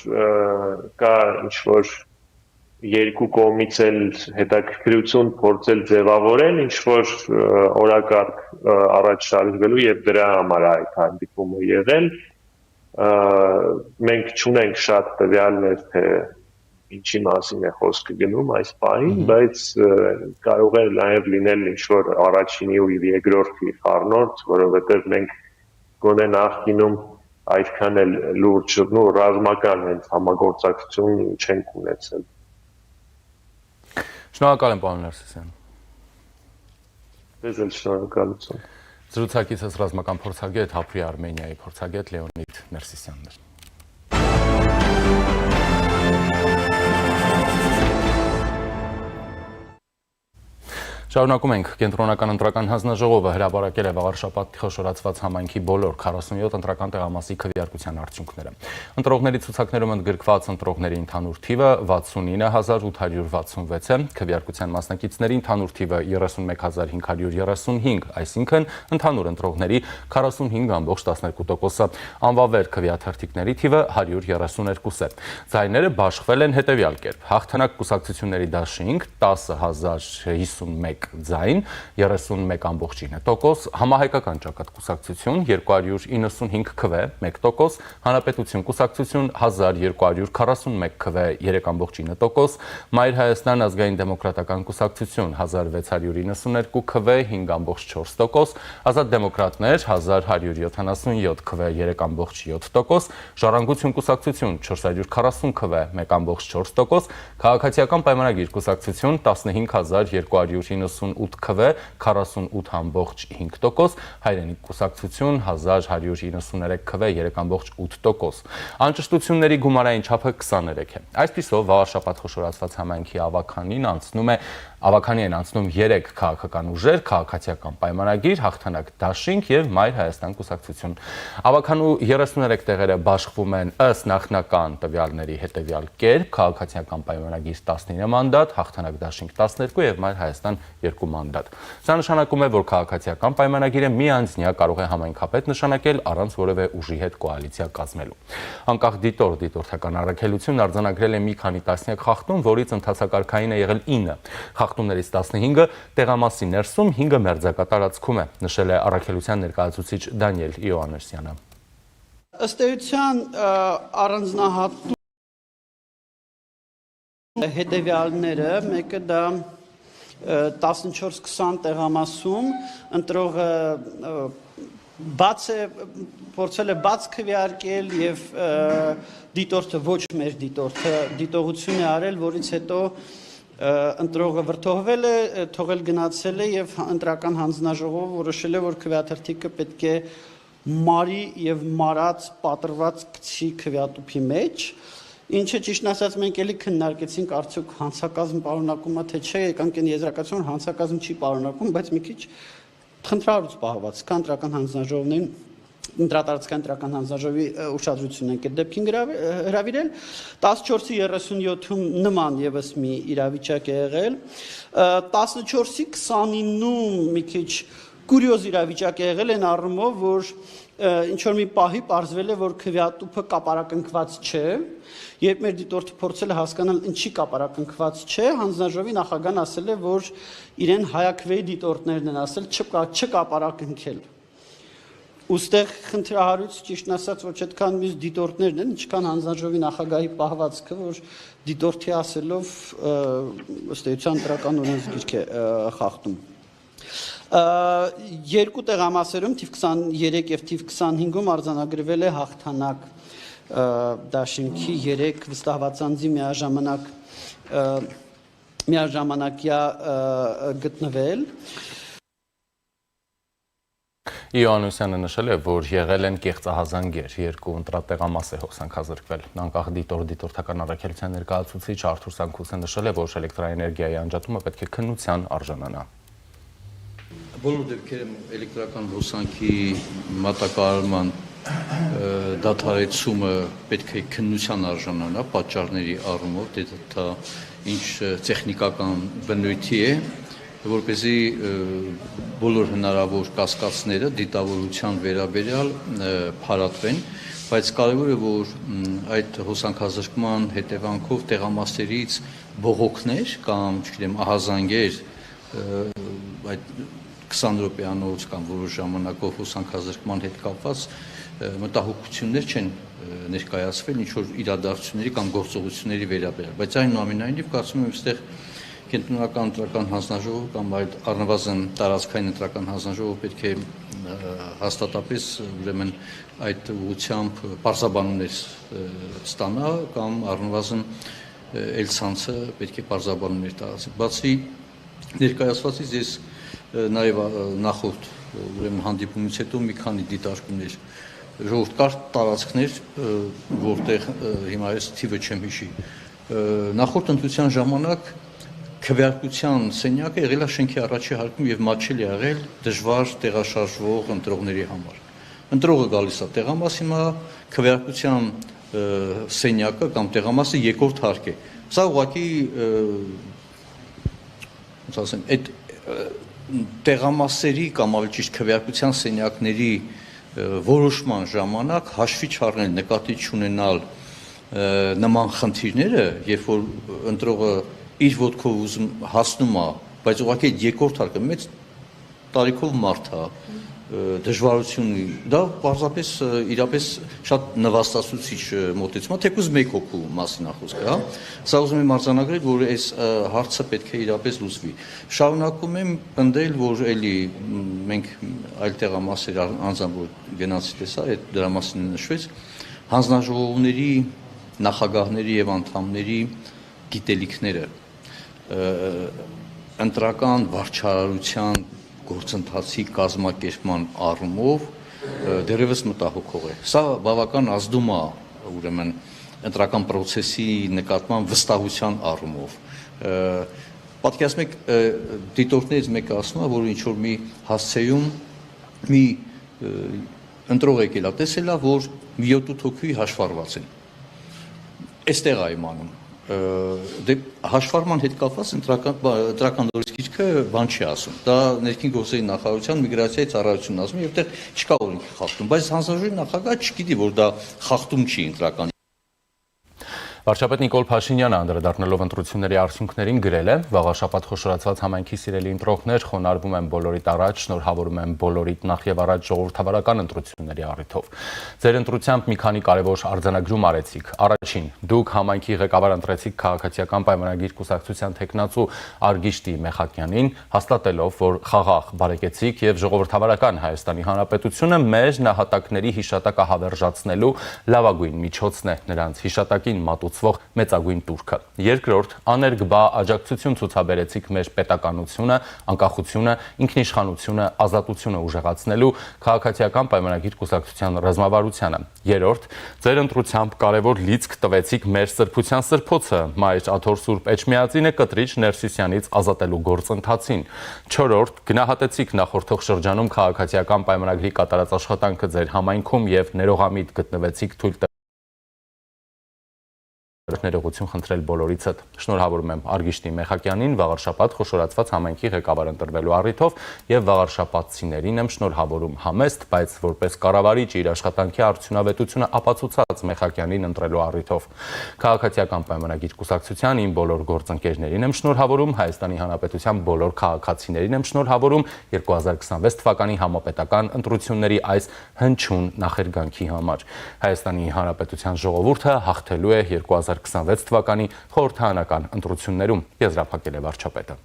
կա ինչ-որ երկու կողմից էլ հետաքրքրություն փորձել ձևավորել, ինչ-որ օրակարգ առաջ շարժվելու եւ դրա համար այդ հանդիպումը եղել, մենք չունենք շատ տվյալներ, թե ինչի մասին է խոսքը գնում այս պահին, բայց կարող է նաև լինել ինչ-որ առաջինի ու երկրորդի խառնորդ, որովհետև մենք գոնե նախկինում այդքան էլ լուրջ ու ռազմական հենց համագործակցություն չենք ունեցել։ Շնորհակալ եմ, պարոն Ներսիսյան։ Ձեզ էլ շնորհակալություն։ Զրուցակիցս ռազմական փորձագետ Հապրի Արմենիայի փորձագետ Լեոնիդ Ներսիսյանն էր։ Շարունակում ենք կենտրոնական ընտրական հանձնաժողովը հրապարակել է վաղար շաբաթ խոշորացված համայնքի բոլոր 47 ընտրական տեղամասի քվեարկության արդյունքները։ Ընտրողների ցուցակներում ընդգրկված ընտրողների ընդհանուր թիվը 69866 է, քվեարկության մասնակիցների ընդհանուր թիվը 31535, այսինքն ընդհանուր ընտրողների 45.12%-ը, անվավեր քվեաթերթիկների թիվը 132 է։ Ձայները բաշխվել են հետևյալ կերպ. հաղթանակ կուսակցությունների դաշինք 10051 ձայն, 31.9%, համահայկական ճակատ կուսակցություն 295 քվե, 1%, հանրապետություն կուսակցություն 1241 քվե, 3.9%, Մայր Հայաստան ազգային դեմոկրատական կուսակցություն 1692 քվե, 5.4%, Ազատ դեմոկրատներ 1177 քվե, 3.7%, Ժառանգություն կուսակցություն 440 քվե, 1.4%, Քաղաքացիական պայմանագիր կուսակցություն 15298 քվե, 48.5%, Հայրենիք կուսակցություն 1193 քվե, 3.8%։ Անճշտությունների գումարային չափը 23 է։ Այսպիսով վաղ շաբաթ խոշորացված համայնքի ավականին են անցնում 3 քաղաքական ուժեր, քաղաքացիական պայմանագիր, հաղթանակ դաշինք եւ Մայր Հայաստան կուսակցություն։ Ավականու 33 տեղերը բաշխվում են ըստ նախնական տվյալների հետևյալ կերպ. քաղաքացիական պայմանագիր 19 մանդատ, հաղթանակ դաշինք 12 եւ Մայր Հայաստան 2 մանդատ։ Սա նշանակում է, որ քաղաքացիական պայմանագիրը միանձնյա կարող է համայնքապետ նշանակել առանց որևէ ուժի հետ կոալիցիա կազմելու։ Անկախ դիտորդական առաքելությունն արձանագրել է մի քանի տասնյակ խախտում, որից ընթացակարգային է եղել 9։ Խախտումներից 15-ը տեղամասի ներսում, 5-ը մերձակա տարածքում է, նշել է առաքելության ներկայացուցիչ Դանիել Իոաննեսյանը։ Ըստ էության առանձնահատուկ հետևյալները, մեկը դա 14-20 տեղամասում ընտրողը փորձել է բաց քվեարկել եւ դիտորդը ոչ մեր դիտորդը դիտողություն է արել, որից հետո ընտրողը վրդովվել է, թողել գնացել է եւ ընտրական հանձնաժողովը որոշել է, որ քվեաթերթիկը պետք է մարի եւ մարած պատրված գցի քվեատուփի մեջ, ինչը ճիշտ ասած մենք էլի քննարկեցինք արդյոք հանցակազմ պարունակում է թե չէ, եկանք այն եզրակացություն հանցակազմ չի պարունակում, բայց մի քիչ խնդրարուց պահված կա ընտրական հանձնաժողովներին ընտրատարածքային ընտրական հանձնաժողովի ուշադրությունն ենք այդ դեպքին հրավիրել 14-ի 37-ում նման եւս մի իրավիճակ է եղել 14-ի 29-ում մի քիչ կուրիոզ իրավիճակ է եղել այն առումով որ ինչ որ մի պահի պարզվել է որ քվեատուփը կապարակնքված չէ երբ մեր դիտորդը փորձել է հասկանալ ինչի կապարակնքված չէ հանձնաժողովի նախագահն ասել է որ իրեն հայաքվեի դիտորդներն են ասել չկապարակնքել ուստեղ խնդրահարույց ճիշտն ասած ոչ այդքան մյուս դիտորդներն են ինչքան հանձնաժողովի նախագահի պահվածքը որ դիտորդի ասելով ըստ էության ընտրական օրենսգիրք է խախտում երկու տեղամասերում թիվ 23 եւ թիվ 25-ում արձանագրվել է հաղթանակ դաշինքի 3 վստահված անձի միաժամանակյա գտնվել Իոաննեսյանը նշել է, որ եղել են կեղծահազանգեր, երկու ընտրատեղամաս է հոսանքազրկվել։ Անկախ դիտորդական առաքելության ներկայացուցիչ Արթուր Սանքուսը նշել է, որ էլեկտրաէներգիայի անջատումը պետք է քննության արժանանա։ Բոլոր դեպքերում էլեկտրական հոսանքի մատակարարման դադարեցումը պետք է քննության արժանանա պատճառների առումով, դա ինչ տեխնիկական բնույթի է, որպեսզի բոլոր հնարավոր կասկածները դիտավորության վերաբերյալ փարատվեն, բայց կարևոր է, որ այդ հոսանքազրկման հետևանքով տեղամասերից բողոքներ կամ, չգիտեմ, ահազանգեր այդ 20 րոպեանոց կամ որոշ ժամանակով հոսանքազրկման հետ կապված մտահոգություններ չեն ներկայացվել ինչ-որ իրադարձությունների կամ գործողությունների վերաբերյալ, բայց այնուամենայնիվ կարծում եմ այստեղ կենտրոնական ընտրական հանձնաժողովը կամ այդ առնվազն տարածքային ընտրական հանձնաժողովը պետք է հաստատապես ուրեմն այդ ուղղությամբ պարզաբանումներ ստանա կամ առնվազն էլ ցանցը պետք է պարզաբանումներ տարածի։ Բացի ներկայացվածից ես նաև նախորդ ուրեմն հանդիպումից հետո մի քանի դիտարկումներ ժողովուրդ կար տարածքներ, որտեղ հիմա այս թիվը չեմ հիշի։ Նախորդ ընտրության ժամանակ քվեարկության սենյակը եղել է շենքի առաջի հարկում եւ մատչել է եղել դժվար տեղաշարժվող ընտրողների համար։ Ընտրողը գալիս է տեղամաս, հիմա քվեարկության սենյակը կամ տեղամասը երկրորդ հարկ է։ Սա ուղղակի ոնց ասեմ, այդ տեղամասերի կամ ավելի ճիշտ քվեարկության սենյակների որոշման ժամանակ հաշվի չառնել, նկատի չունենալ նման խնդիրները, երբ որ ընտրողը իր ոտքով ուզում հասնում է, բայց ուղղակի երկրորդ հարկը մեծ տարիքով մարդ է, դժվարություն ունի, դա պարզապես իրապես շատ նվաստացուցիչ մոտեցում է, թեկուզ մեկ հոգու մասին է խոսքը, հա։ Սա ուզում եմ արձանագրել, որ այս հարցը պետք է իրապես լուծվի։ Շարունակում եմ պնդել, որ էլի մենք այլ տեղամասեր անձամբ որ գնացի տեսա, այդ դրա մասին նշվեց, հանձնաժողովների, նախագահների եւ անդամների գիտելիքները ընտրական վարչարարության գործընթացի կազմակերպման առումով դեռևս մտահոգող է։ Սա բավական ազդում է ուրեմն ընտրական process-ի նկատմամբ վստահության առումով։ Պատկերացնում եք դիտորդներից մեկը ասում է, որ ինչ որ մի հասցեում մի ընտրող եկել է, տեսել է, որ 7-8 հոգի հաշվառված են։ Այստեղ է իմանում։ Դե հաշվառման հետ կապված ընտրական օրենսգիրքը բան չի ասում։ Դա ներքին գործերի նախարարության միգրացիայի ծառայությունն ասում է, եւ այդտեղ չկա օրենքի խախտում, բայց հանձնաժողովի նախագահը չգիտի, որ դա խախտում չի ընտրական։ Վարչապետ Նիկոլ Փաշինյանը անդրադառնալով ընտրությունների արդյունքներին գրել է. «Վաղաշաբաթ խոշորացված համայնքի սիրելի ընտրողներ, խոնարհվում եմ բոլորիդ առաջ, շնորհավորում եմ բոլորիդ նախ եւ առաջ ժողովրդավարական ընտրությունների առիթով։ Ձեր ընտրությամբ մի քանի կարևոր արձանագրում արեցիք։ Առաջին, դուք համայնքի ղեկավար ընտրեցիք քաղաքացիական պայմանագիր կուսակցության տեխնացու Արգիշտի Մեխակյանին, հաստատելով, որ խաղաղ, բարեկեցիկ եւ ժողովրդավարական Հայաստանի Հանրապետությունը մեր նահատակների հիշատակը հավերժացնելու լավագույն միջոցն է նրանց հիշատակին մատուցվող մեծագույն տուրքը։ Երկրորդ, աներկբա աջակցություն ցուցաբերեցիք մեր պետականությունը, անկախությունը, ինքնիշխանությունը, ազատությունը ուժեղացնելու քաղաքացիական պայմանագիր կուսակցության ռազմավարությանը։ Երրորդ, ձեր ընտրությամբ կարևոր լիցք տվեցիք մեր սրբության սրբոցը, մայր Աթոր Սուրբ Էջմիածինը կտրիչ Ներսիսյանից ազատելու գործընթացին։ Չորրորդ, գնահատեցիք նախորդող շրջանում քաղաքացիական պայմանագրի կատարած աշխատանքը ձեր համայնքում եւ ներողամիտ գտնվեցիք թույլ ներողություն խնդրել բոլորիցդ։ Շնորհավորում եմ Արգիշտի Մեխակյանին վաղարշաբաթ խոշորացված համայնքի ղեկավար ընտրվելու առիթով եւ վաղարշաբաթցիներին եմ շնորհավորում համեստ, բայց որպես կառավարիչ իր աշխատանքի արդյունավետությունը ապացուցած Մեխակյանին ընտրելու առիթով։ Քաղաքացիական պայմանագիր կուսակցության իմ բոլոր գործընկերներին եմ շնորհավորում, Հայաստանի Հանրապետության բոլոր քաղաքացիներին եմ շնորհավորում 2026 թվականի համապետական ընտրությունների այս հնչյուն նախերգանքի համար։ Հայաստանի Հանրապետության ժողովուրդը հաղթելու է 2026 թվականի խորհրդարանական ընտրություններում, եզրափակել է վարչապետը։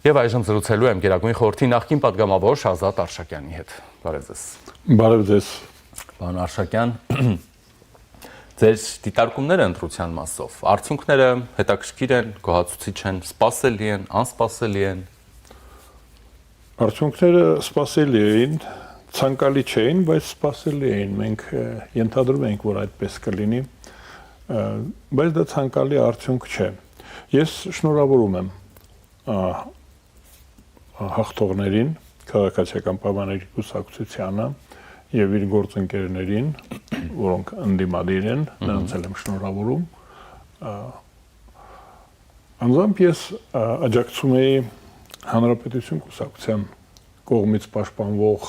Եվ այժմ զրուցելու եմ Գերագույն խորհրդի նախկին պատգամավոր Ազատ Արշակյանի հետ։ Բարև ձեզ։ Բարև ձեզ։ Պարոն Արշակյան, ձեր դիտարկումները ընտրության մասով, արդյունքները հետաքրքիր են, գոհացուցիչ են, սպասելի են, անսպասելի են։ Արդյունքները սպասելի էին, ցանկալի չէին, բայց սպասելի էին։ Մենք ենթադրում ենք, որ այդպես կլինի, բայց դա ցանկալի արդյունք չէ։ Ես շնորհավորում եմ հաղթողներին, քաղաքացիական պայմանագրի կուսակցությանը եւ իր գործընկերներին, որոնք ընդդիմադիր են, նրանց եմ շնորհավորում։ Անձամբ ես աջակցում եի Հանրապետություն կուսակցության կողմից պաշտպանվող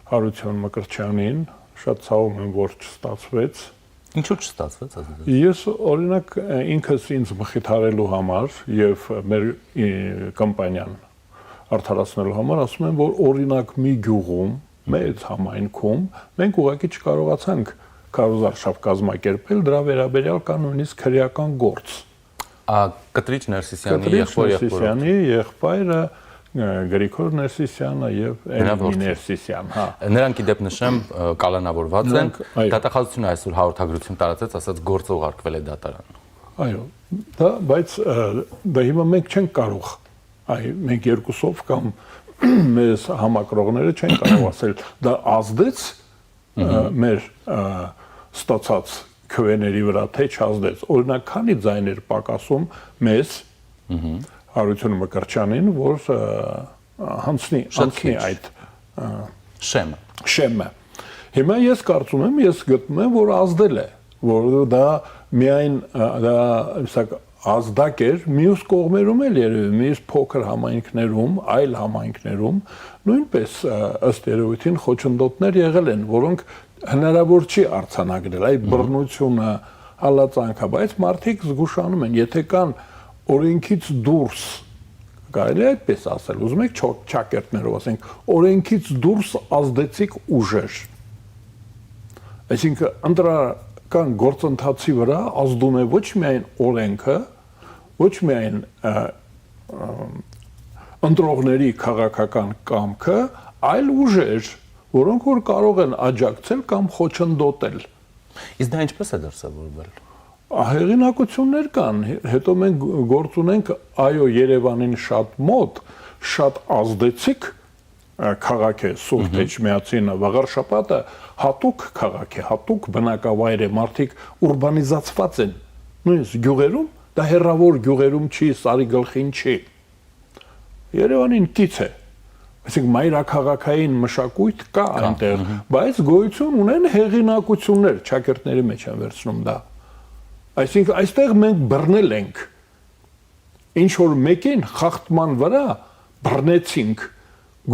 Հարություն Մկրտչյանին, շատ ցավում եմ, որ չստացվեց։ Ինչու չստացվեց, ասած։ Ես օրինակ ինքս ինձ մխիթարելու համար եւ մեր կամպանիան արդարացնելու համար ասում եմ, որ օրինակ մի գյուղում, մեծ համայնքում մենք ուղղակի չկարողացանք քարոզարշավ կազմակերպել, դրա վերաբերյալ կա նույնիսկ քրեական գործ։ Կտրիչ Ներսիսյանի եղբայրը Գրիգոր Ներսիսյանը եւ Էլինի Ներսիսյան, հա։ Նրանք իդեպ նշեմ կալանավորված են, դատախազությունը այսօր հաղորդագրություն տարածեց, ասած գործը ուղարկվել է դատարան։ Այո, դա բայց դա հիմա մենք չենք կարող այ մենք երկուսով կամ մեզ համակրողները չեն կարող ասել դա ազդեց մեր ստացած քվեների վրա թե չազդեց օրինակ քանի ձայներ պակասում մեզ Հարություն Մկրտչյանին որ հանցնի այդ շեմը հիմա ես կարծում եմ ես գտնում եմ որ ազդել է որ դա միայն դա ազդակ էր մյուս կողմերում էլ երևի մյուս փոքր համայնքներում այլ համայնքներում նույնպես ըստ երևույթին խոչընդոտներ եղել են որոնք հնարավոր չի արձանագրել այդ բռնությունը հալածանքը բայց մարդիկ զգուշանում են եթե կան օրենքից դուրս կարելի է այդպես ասել ուզում եք ճակերտներով ասենք օրենքից դուրս ազդեցիկ ուժեր այսինքն ընտրական գործընթացի վրա ազդում է ոչ միայն օրենքը ոչ միայն ընտրողների քաղաքական կամքը այլ ուժեր որոնք որ կարող են աջակցել կամ խոչընդոտել իսկ դա ինչպես է դրսևորվել հեղինակություններ կան հետո մենք գործ ունենք այո Երևանին շատ մոտ շատ ազդեցիկ քաղաք է Սուրբ Էջմիածինը Վաղարշապատը հատուկ քաղաք է հատուկ բնակավայր է մարդիկ ուրբանիզացված են նույնիսկ գյուղերում դա հեռավոր գյուղերում չի սարի գլխին չի Երևանին կից է այսինքն մայրաքաղաքային մշակույթ կա այնտեղ բայց գոյություն ունեն հեղինակություններ ճակերտների մեջ են վերցնում դա այսինքն այստեղ մենք բռնել ենք ինչ որ մեկին խախտման վրա բռնեցինք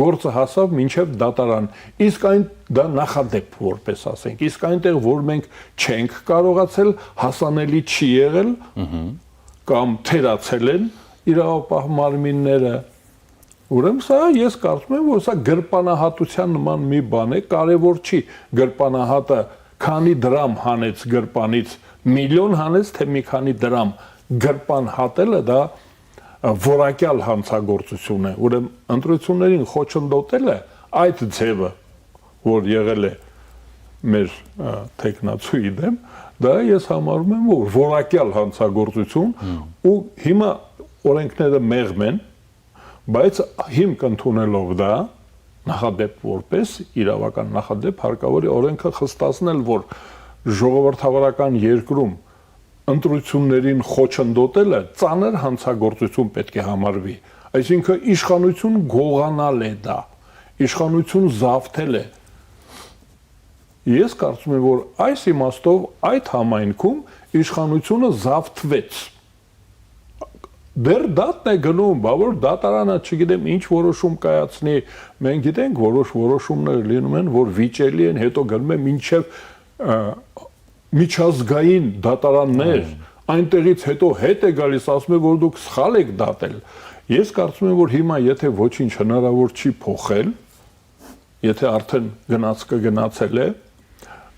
գործը հասավ մինչև դատարան իսկ այն դա նախադեպ որպես ասենք իսկ այնտեղ որ մենք չենք կարողացել հասանելի չի եղել կամ թերացել են իրավապահ մարմինները ուրեմն սա ես կարծում եմ որ սա գրպանահատության նման մի բան է կարևոր չի գրպանահատը քանի դրամ հանեց գրպանից միլիոն հանեց թե մի քանի դրամ գրպան հատելը դա որակյալ հանցագործություն է ուրեմն ընտրություններին խոչընդոտելը այդ ձևը որ եղել է մեր տեխնացուի դեմ դա ես համարում եմ որ որակյալ հանցագործություն ու հիմա օրենքները մեղմ են բայց հիմք ընդունելով դա նախադեպ որպես իրավական նախադեպ հարկավոր է օրենքը խստացնել որ ժողովրդավարական երկրում ընտրություններին խոչընդոտելը ծանր հանցագործություն պետք է համարվի այսինքն իշխանություն գողանալ է դա իշխանություն զավթել է ես կարծում եմ որ այս իմաստով այդ համայնքում իշխանությունը զավթվեց դեռ դատն է գնում, բա որ դատարանը չգիտեմ ինչ որոշում կայացնի, մենք գիտենք որոշ որոշումներ լինում են, որ վիճելի են, հետո գնում են մինչև միջազգային դատարաններ, այնտեղից հետո հետ է գալիս, ասում է որ դուք սխալ եք դատել։ Ես կարծում եմ որ հիմա եթե ոչինչ հնարավոր չի փոխել, եթե արդեն գնացել է,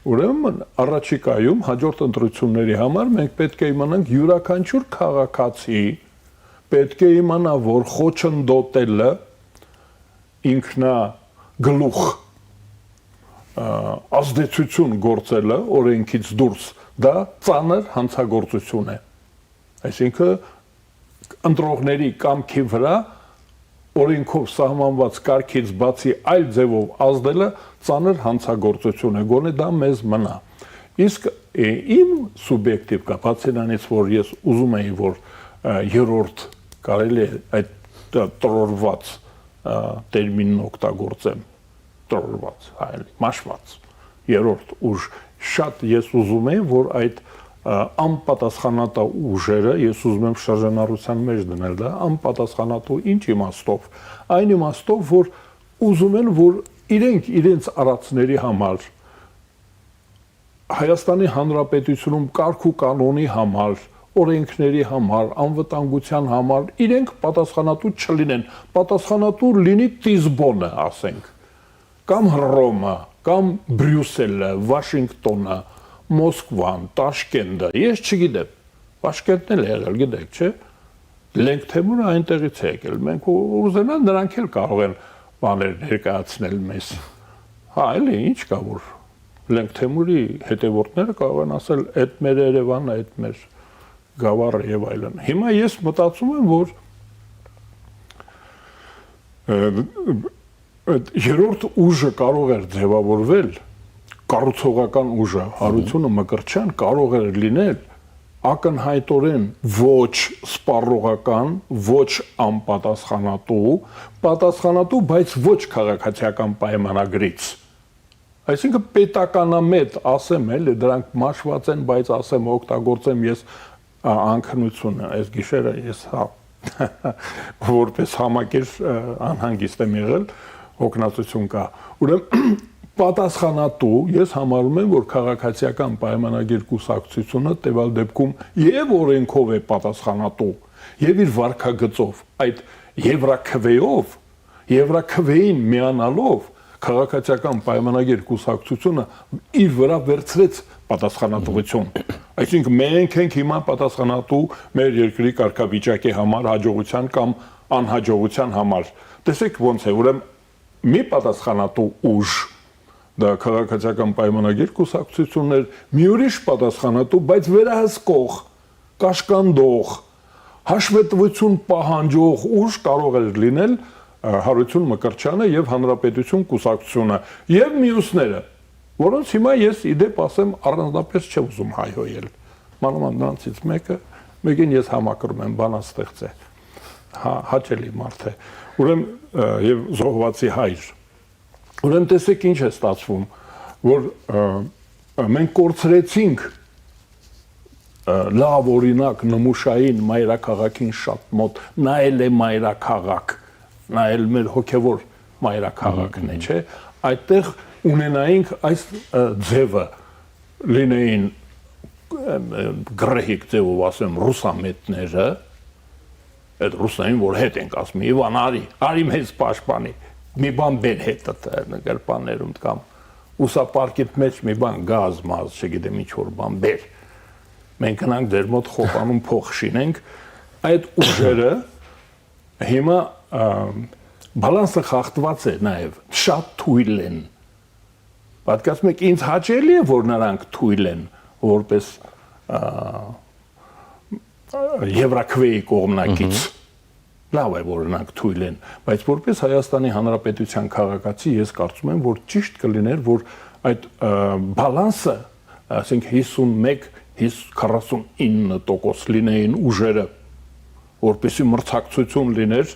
ուրեմն առաջիկայում հաջորդ ընտրությունների համար մենք պետք է իմանանք յուրաքանչյուր քաղաքացի պետք է իմանա, որ խոչընդոտելը ինքնագլուխ ազդեցություն գործելը օրենքից դուրս դա ծանր հանցագործություն է։ Այսինքն ընտրողների կամքի վրա օրենքով սահմանված կարգից բացի այլ ձևով ազդելը ծանր հանցագործություն է, գոնե դա մեզ մնա։ Իսկ իմ սուբյեկտիվ կա, բացի նրանից, որ ես ուզում էի, որ երրորդ կարելի է այդ տրորված տերմինն օգտագործեմ, տրորված, մաշված, երրորդ ուժ, շատ ես ուզում եմ, որ այդ անպատասխանատու ուժերը, ես ուզում եմ շրջանառության մեջ դնել դա, անպատասխանատու ինչ իմաստով, այն իմաստով, որ ուզում են, որ իրենք իրենց արածների համար, Հայաստանի Հանրապետությունում կարգ ու կանոնի համար, օրենքների համար, անվտանգության համար, իրենք պատասխանատու չլինեն, պատասխանատու լինի Տիզբոնը, ասենք, կամ Հռոմը, կամ Բրյուսելը, Վաշինգտոնը, Մոսկվան, Տաշկենտը, ես չգիտեմ, Տաշկենտն էլ եղել, գիտեք, չէ, Լենգ Թեմուրը այնտեղից է եկել, մենք ուզենան նրանք էլ կարող են բաներ ներկայացնել մեզ, հա, էլի, ինչ կա, որ Լենգ Թեմուրի հետևորդները կարող են ասել, այդ մեր Երևանը, այդ մեր գավառը եւ այլն։ Հիմա ես մտածում եմ, որ այդ երրորդ ուժը կարող էր ձևավորվել կառուցողական ուժը Հարությունը Մկրտչյան կարող էր լինել ակնհայտորեն ոչ սպառողական, ոչ պատասխանատու, բայց ոչ քաղաքացիական պայմանագրից։ Այսինքն պետականամետ ասեմ, էլի դրանք մաշված են, բայց ասեմ օգտագործեմ ես անքնությունը, այս գիշերը ես որպես համակերպ անհանգիստ եմ եղել, օգնածություն կա։ Ուրեմն պատասխանատու ես համարում եմ, որ քաղաքացիական պայմանագիր կուսակցությունը տևյալ դեպքում եւ օրենքով է պատասխանատու, եւ իր վարքագծով, այդ Եվրաքվեին միանալով քաղաքացիական պայմանագիր կուսակցությունը իր վրա վերցրեց պատասխանատվություն։ Այսինքն մենք ենք հիմա պատասխանատու մեր երկրի կարգավիճակի համար, հաջողության կամ անհաջողության համար։ Տեսեք ոնց է, ուրեմն մի պատասխանատու ուժ դա քաղաքացիական պայմանագիր կուսակցություններ, մի ուրիշ պատասխանատու, բայց վերահսկող, կաշկանդող, հաշվետվություն պահանջող ուժ կարող էր լինել Հարություն Մկրտչյանը եւ Հանրապետություն կուսակցությունը եւ մյուսները, որոնց հիմա ես իդեպ ասեմ առանձնապես չեմ ուզում հայհոյել։ Մանավանդ նրանցից մեկին ես համակրում եմ բանաստեղծ է, հաճելի մարդ է, ուրեմն եւ զոհվածի հայր։ Ուրեմն տեսեք ինչ է ստացվում, որ մենք կորցրեցինք լավ օրինակ նմուշային մայրաքաղաքին շատ մոտ, նայել է մայրաքաղաք, նայել մեր հոգևոր մայրաքաղաքն է, չէ՞, այդտեղ ունենայինք այս ձևը լինեին գրեհիկ ձևով ասեմ ռուսամետները, այդ ռուսային որ հետ ենք ասում, Իվան արի մեզ պաշտպանի, մի բան բեր հետը գրպաններում կամ ուսապարկիտ մեջ մի բան գազ մազ, չգիտեմ ինչ որ բան բեր, մենք գնանք ձեր մոտ խոպանում փող շինենք, այդ ուժերը հիմա բալանսը խախտված է նաև, շատ թույլ են, պատկասում եք ինձ հաճելի է, որ նրանք թույլ են, որպես Եվրաքվեի կողմնակից, լավ է, որ նրանք թույլ են, բայց որպես Հայաստանի Հանրապետության քաղաքացի ես կարծում եմ, որ ճիշտ կլիներ, որ այդ բալանսը, ասենք 51-49% լինեին ուժերը, որպեսզի մրցակցություն լիներ,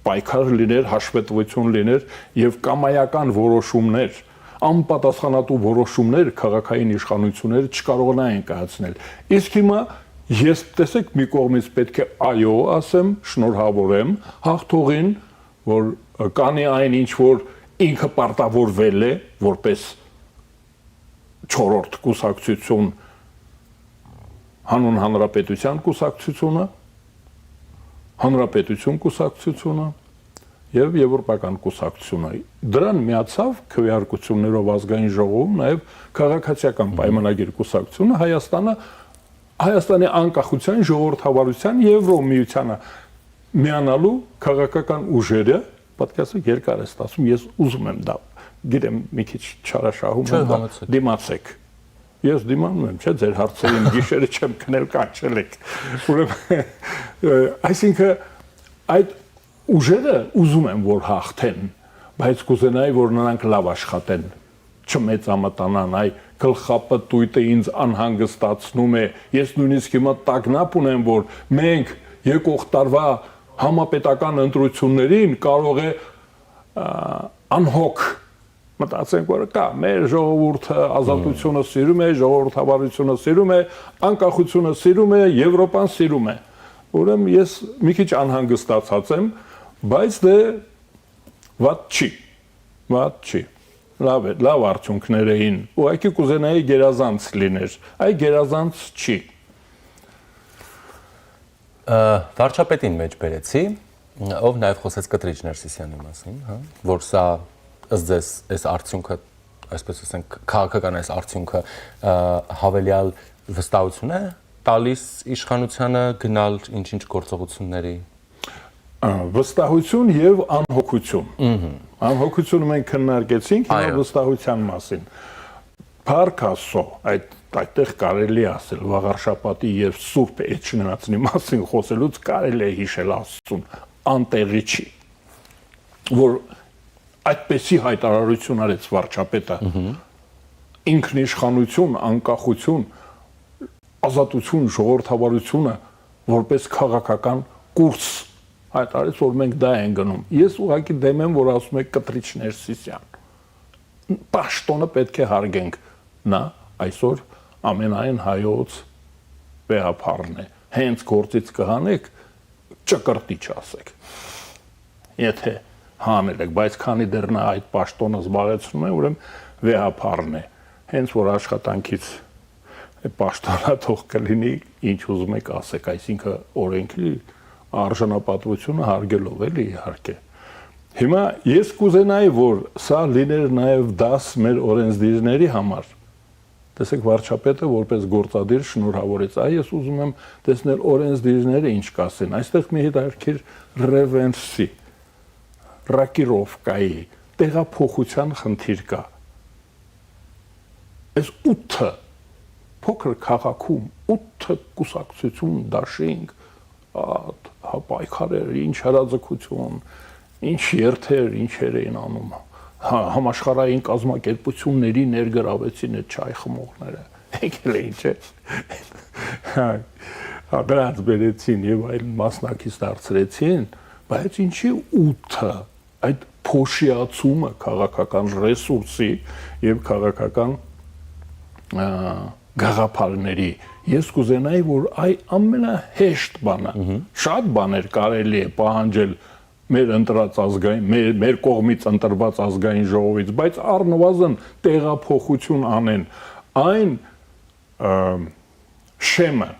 պայքար լիներ, հաշվետվություն լիներ եւ կամայական որոշումներ, անպատասխանատու որոշումներ քաղաքային իշխանությունները չկարողանային կայացնել։ Իսկ հիմա ես տեսեք մի կողմից պետք է այո ասեմ, շնորհավորեմ հաղթողին, որ կանի այն ինչ որ ինքը պարտավորվել է որպես չորրորդ կուսակցություն հանուն հանրապետության կուսակցությունը, հանրապետություն կուսակցությունը եւ եվրոպական կուսակցությունը։ Դրան միացավ քվեարկություններով ազգային ժողովում նաեւ քաղաքացիական պայմանագիր կուսակցությունը Հայաստանի անկախության ժողովրդավարության Եվրոմիությանը միանալու քաղաքական ուժերը, պատկասեք երկար է ստացվում, ես ուզում եմ դա, գիտեմ մի քիչ չարաշահում եմ, դիմացեք։ Ես դիմանում եմ, չէ, ձեր հարցերին գիշերը չեմ քնել կանչել եք։ Ուրեմն այսինքն այդ ուժերը ուզում եմ որ հաղթեն, բայց կուզենայի որ նրանք լավ աշխատեն, չմեծամտանան, այ գլխապտույտը ինձ անհանգստացնում է, ես նույնիսկ հիմա տագնապ ունեմ, որ մենք եկող տարվա համապետական ընտրություններին կարող է անհոգ մտածենք, որ կա, մեր ժողովուրդը ազատությունը սիրում է, ժողովրդավարությունը սիրում է, անկախությունը սիրում է, Եվրոպան սիրում է։ Ուրեմն ես մի քիչ անհանգստացած եմ, բայց դե վատ չի։ Լավ է, լավ արդյունքներ էին, ուղղակի կուզենայի գերազանց լիներ, այ գերազանց չի։ Վարչապետին մեջ բերեցի, ով նաև խոսեց Կտրիչ Ներսիսյանի մասին, որ սա ըստ ձեզ այս արդյունքը, այսպես ասենք, քաղաքական այս արդյունքը հավելյալ վստահություն է տալիս իշխանությանը գնալ ինչ-ինչ գործողությունների։ Վստահություն եւ անհոգություն։ Անհոգությունը մենք քննարկեցինք, հիմա վստահության մասին։ Փառք Աստծո, այդտեղ կարելի է ասել Վաղարշապատի եւ Սուրբ Էջմիածնի մասին խոսելուց կարելի է հիշել Աստծուն, անտեղի չի։ որ այդպեսի հայտարարություն արեց վարչապետը, ինքնիշխանություն, անկախություն, ազատություն, ժողովրդավարությունը որպես քաղաքական կուրս հայտարարեց, որ մենք դա ենք գնում։ Ես ուղղակի դեմ եմ, որ ասում եք կտրիչ Ներսիսյան։ Պաշտոնը պետք է հարգենք։ Նա այսօր ամենայն հայոց վեհապարն է։ Հենց գործից կհանեք, ճկրտիչ ասեք։ Եթե հանել եք, բայց քանի դեռ նա այդ պաշտոնը զբաղեցնում է, ուրեմն վեհապարն է։ Հենց որ աշխատանքից պաշտոնը թող կլինի, ինչ ուզում եք ասեք, այսինքն օրենքի արժանապատվությունը հարգելով էլի իհարկե։ Հիմա ես կուզենայի, որ սա լիներ նաև դաս մեր օրենսդիրների համար։ Տեսեք, վարչապետը որպես գործադիր շնորհավորեց, ես ուզում եմ տեսնել օրենսդիրները ինչ կասեն։ Այստեղ մի հետաքրքիր ռևերսի, ռակիրովկայի, տեղափոխության խնդիր կա։ Այս 8 փոքր քաղաքում 8 կուսակցություն, դաշինք, պայքարեր, ինչ հրաձգություն, ինչ երթեր, ինչեր էին անում։ Համաշխարհային կազմակերպությունների ներգրավեցին այդ չայ խմողները։ Եկել էին, չէ։ Դրանց բերեցին եւ այլ մասնակից դարձրեցին, բայց ինչի 8-ը այդ փոշիացումը քաղաքական ռեսուրսի եւ քաղաքական գաղափարների ես կուզենայի որ ամենահեշտ բանը շատ բաներ կարելի է պահանջել մեր ընտրած ազգային մեր կողմից ընտրված ազգային ժողովից բայց առնվազն տեղափոխություն անեն այն շեմը